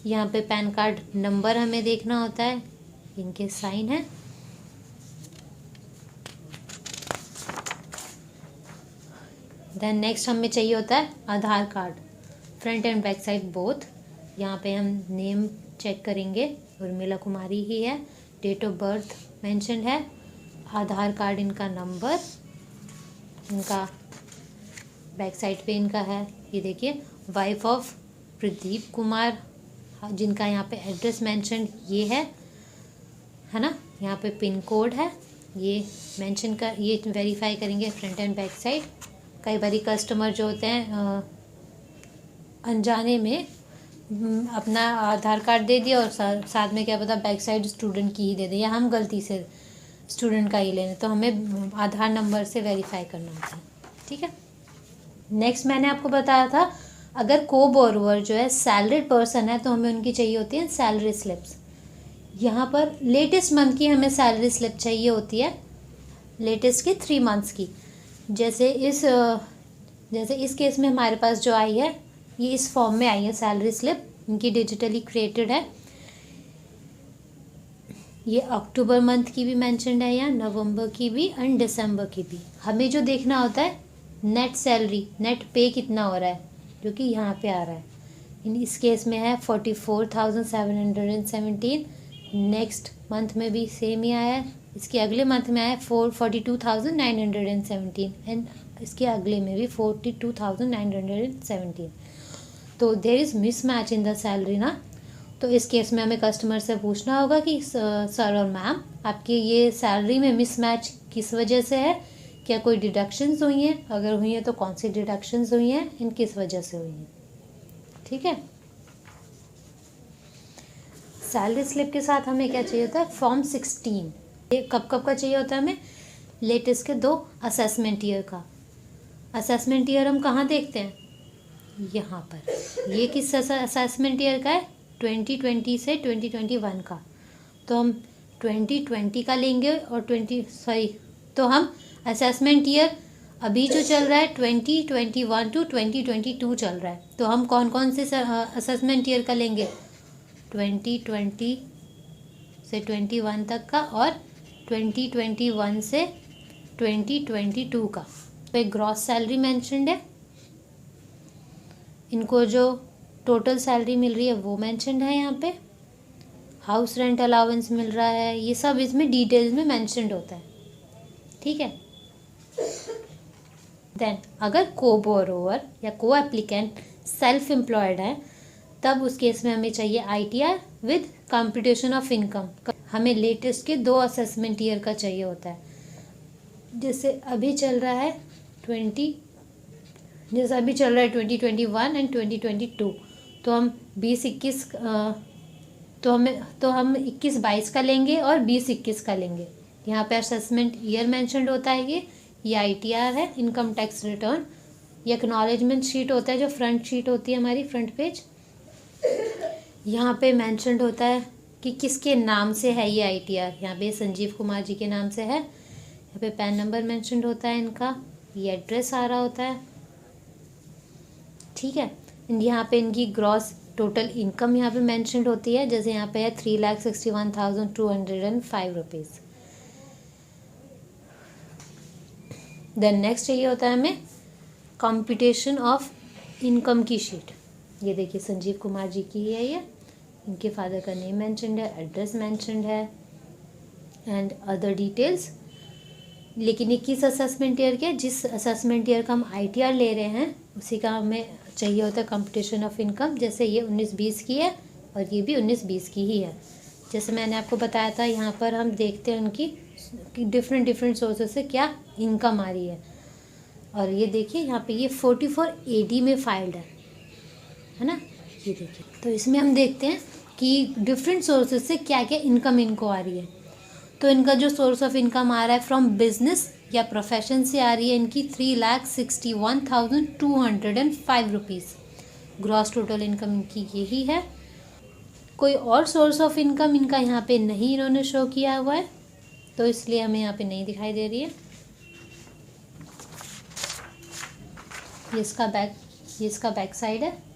यहाँ पे पैन कार्ड नंबर हमें देखना होता है, इनके साइन है। देन नेक्स्ट हमें चाहिए होता है Aadhaar card, front and back side both. यहाँ पे हम नेम चेक करेंगे, उर्मिला कुमारी ही है, डेट ऑफ बर्थ मेंशन्ड है, आधार कार्ड इनका नंबर, इनका बैक साइड पे इनका है, ये देखिए वाइफ ऑफ प्रदीप कुमार, जिनका यहाँ पे एड्रेस मेंशन्ड ये है ना। यहाँ पे पिन कोड है, ये मेंशन कर, ये वेरीफाई करेंगे फ्रंट एंड बैक साइड। कई बारी कस्टमर जो होते हैं अनजाने में अपना आधार कार्ड दे दिया और साथ में क्या पता बैक साइड स्टूडेंट की ही दे दे, या हम गलती से स्टूडेंट का ही लेने, तो हमें आधार नंबर से वेरीफाई करना होता है। ठीक है, नेक्स्ट मैंने आपको बताया था अगर को बोरोवर जो है सैलरीड पर्सन है तो हमें उनकी चाहिए होती है सैलरी स्लिप्स। यहाँ पर लेटेस्ट मंथ की हमें सैलरी स्लिप चाहिए होती है, लेटेस्ट की 3 मंथ्स की। जैसे जैसे इस केस में हमारे पास जो आई है ये इस फॉर्म में आई है सैलरी स्लिप, इनकी डिजिटली क्रिएटेड है। ये अक्टूबर मंथ की भी मेंशन्ड है या नवंबर की भी एंड दिसंबर की भी। हमें जो देखना होता है नेट सैलरी, नेट पे कितना हो रहा है, जो कि यहाँ पे आ रहा है। इस केस में है 44,717। नेक्स्ट मंथ में भी सेम ही आया है, इसके अगले मंथ में आया है 42,917 एंड इसके अगले में भी 42,917। तो there is mismatch in the salary ना। तो इस केस में हमें कस्टमर से पूछना होगा कि सर और मैम आपके ये सैलरी में मिसमैच किस वजह से है, क्या कोई डिडक्शंस हुई हैं, अगर हुई हैं तो कौन सी डिडक्शंस हुई हैं एंड किस वजह से हुई हैं। ठीक है। सैलरी स्लिप के साथ हमें क्या चाहिए होता है, फॉर्म 16। ये कब कब का चाहिए होता है हमें, लेटेस्ट के 2 असेसमेंट ईयर का। असेसमेंट ईयर हम कहाँ देखते हैं, यहाँ पर। ये किस असेसमेंट ईयर का है, 2020 से 2021 का। तो हम 2020 का लेंगे और तो हम असेसमेंट ईयर अभी जो चल रहा है 2021 टू 2022 चल रहा है, तो हम कौन कौन से असेसमेंट ईयर का लेंगे, 2020 से 21 तक का और 2021 से 2022 का। पे ग्रॉस सैलरी मेंशन्ड है, इनको जो टोटल सैलरी मिल रही है वो मेंशन्ड है यहाँ पे। हाउस रेंट अलाउंस मिल रहा है, ये सब इसमें डिटेल्स में मेंशन्ड होता है। ठीक है। देन अगर को बोरोवर या को एप्लीकेंट सेल्फ एम्प्लॉयड है तब उस केस में हमें चाहिए ITR with computation of income. हमें लेटेस्ट के 2 असेसमेंट ईयर का चाहिए होता है। जैसे अभी चल रहा है 2021 एंड 2022, तो हम 20-21 तो हम 21-22 का लेंगे और 20-21 का लेंगे। यहाँ पे असेसमेंट ईयर मेंशन्ड होता है। ये ITR है, इनकम टैक्स रिटर्न। ये एक्नॉलेजमेंट शीट होता है, जो फ्रंट शीट होती है हमारी, फ्रंट पेज। यहाँ पे मेंशन्ड होता है कि किसके नाम से है ये ITR। यहाँ पे संजीव कुमार जी के नाम से है। यहाँ पे पैन नंबर मेंशन्ड होता है इनका, ये एड्रेस आ रहा होता है। ठीक है। यहाँ पे इनकी ग्रॉस टोटल इनकम यहाँ पे मेंशन्ड होती है। जैसे यहाँ पे है 3,61,205 रुपीज़। देन नेक्स्ट ये होता है हमें कंप्यूटेशन ऑफ इनकम की शीट। ये देखिए संजीव कुमार जी की है ये, इनके फादर का नेम मेंशन्ड है, एड्रेस मेंशन्ड है एंड अदर डिटेल्स। लेकिन ये किस असेसमेंट ईयर के, जिस असेसमेंट ईयर का हम ITR ले रहे हैं उसी का हमें चाहिए होता है कंप्यूटेशन ऑफ इनकम। जैसे ये 19-20 की है और ये भी 19-20 की ही है। जैसे मैंने आपको बताया था, यहाँ पर हम देखते हैं उनकी डिफरेंट सोर्सेस से क्या इनकम आ रही है। और ये देखिए यहाँ पे ये 44 AD में फाइल्ड है ना, ये देखिए। तो इसमें हम देखते हैं कि डिफरेंट सोर्सेज से क्या क्या इनकम इनको आ रही है। तो इनका जो सोर्स ऑफ इनकम आ रहा है फ्रॉम बिजनेस या प्रोफेशन से आ रही है इनकी 3,61,205 रुपीज़। ग्रॉस टोटल इनकम इनकी यही है। कोई और सोर्स ऑफ इनकम इनका यहाँ पे नहीं इन्होंने शो किया हुआ है, तो इसलिए हमें यहाँ पे नहीं दिखाई दे रही है। ये इसका बैक साइड है।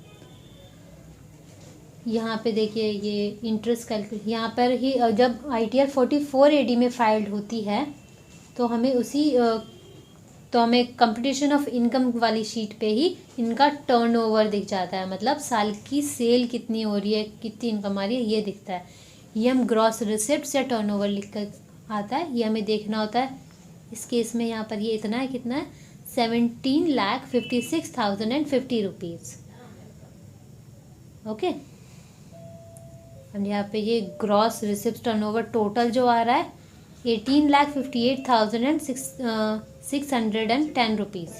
यहाँ पे देखिए ये इंटरेस्ट कैलकुलेट, यहाँ पर ही जब ITR 44 AD में फाइल्ड होती है तो हमें हमें कंप्यूटेशन ऑफ इनकम वाली शीट पे ही इनका टर्नओवर दिख जाता है। मतलब साल की सेल कितनी हो रही है, कितनी इनकम आ रही है, ये दिखता है। ये हम ग्रॉस रिसिप्ट्स या टर्नओवर लिख कर आता है, ये हमें देखना होता है। इस केस में यहाँ पर ये इतना है, कितना है, 17,56,050 रुपीज़। ओके। एंड यहाँ पे ये ग्रॉस रिसिप्ट टर्नओवर टोटल जो आ रहा है 18,58,610 rupees.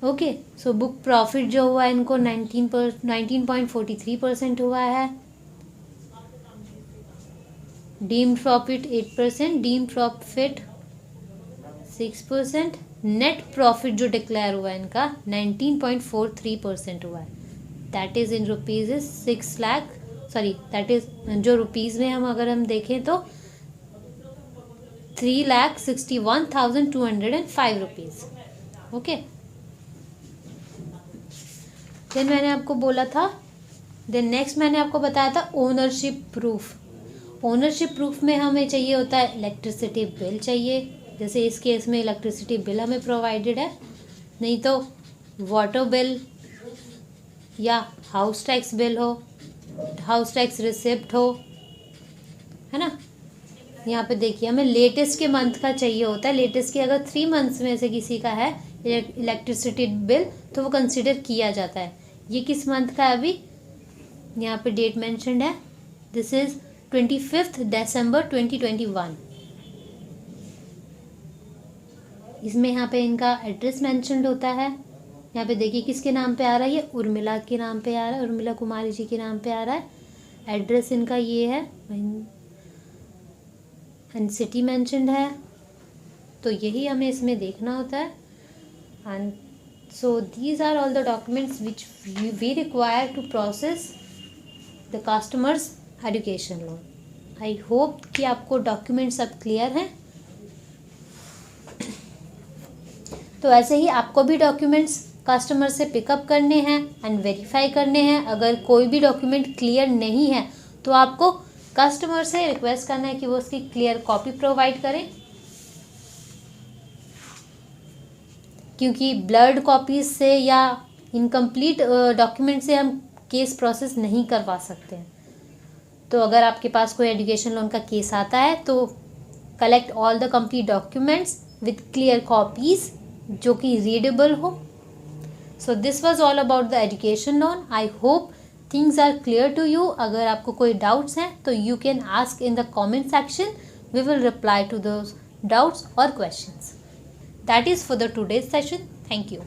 Okay. So book profit जो हुआ है इनको 19.43% हुआ है। Deemed profit 8%, deemed profit 6%। Net profit जो डिक्लेयर हुआ है इनका 19.43% हुआ है। That is in rupees is 6 lakh, sorry that is जो रुपीज़ में हम अगर हम देखें तो 3,61,205 रुपीज़। ओके। देन मैंने आपको बोला था, देन नेक्स्ट मैंने आपको बताया था ओनरशिप प्रूफ। ओनरशिप प्रूफ में हमें चाहिए होता है इलेक्ट्रिसिटी बिल चाहिए, जैसे इस केस में इलेक्ट्रिसिटी बिल हमें प्रोवाइडेड है, नहीं तो वाटर बिल या हाउस टैक्स बिल हो, हाउस टैक्स रिसिप्ट हो, है ना। यहाँ पे देखिए हमें लेटेस्ट के मंथ का चाहिए होता है। लेटेस्ट के अगर 3 मंथ्स में से किसी का है इलेक्ट्रिसिटी बिल तो वो कंसिडर किया जाता है। ये किस मंथ का है अभी, यहाँ पे डेट मेंशन्ड है, दिस इज 25 दिसंबर 2021। इसमें यहाँ पे इनका एड्रेस मेंशन्ड होता है। यहाँ पे देखिए किसके नाम पे आ रहा है, ये उर्मिला के नाम पे आ रहा है, उर्मिला कुमारी जी के नाम पे आ रहा है। एड्रेस इनका ये है एंड सिटी मेंशन्ड है, तो यही हमें इसमें देखना होता है। And so these are all the documents which we require to process the customers education loan. I hope कि आपको डॉक्यूमेंट्स अब क्लियर हैं। तो ऐसे ही आपको भी डॉक्यूमेंट्स कस्टमर से पिकअप करने हैं एंड वेरीफाई करने हैं। अगर कोई भी डॉक्यूमेंट क्लियर नहीं है तो आपको कस्टमर से रिक्वेस्ट करना है कि वो उसकी क्लियर कॉपी प्रोवाइड करें, क्योंकि ब्लर्ड कॉपीज से या इनकम्प्लीट डॉक्यूमेंट से हम केस प्रोसेस नहीं करवा सकते हैं। तो अगर आपके पास कोई एजुकेशन लोन का केस आता है तो collect all the complete documents with clear copies जो कि रीडेबल हो। So this was all about the education loan. I hope things are clear to you. अगर आपको कोई डाउट्स हैं तो you can ask in the comment section, we will reply to those doubts और questions. That is for the today's session. Thank you.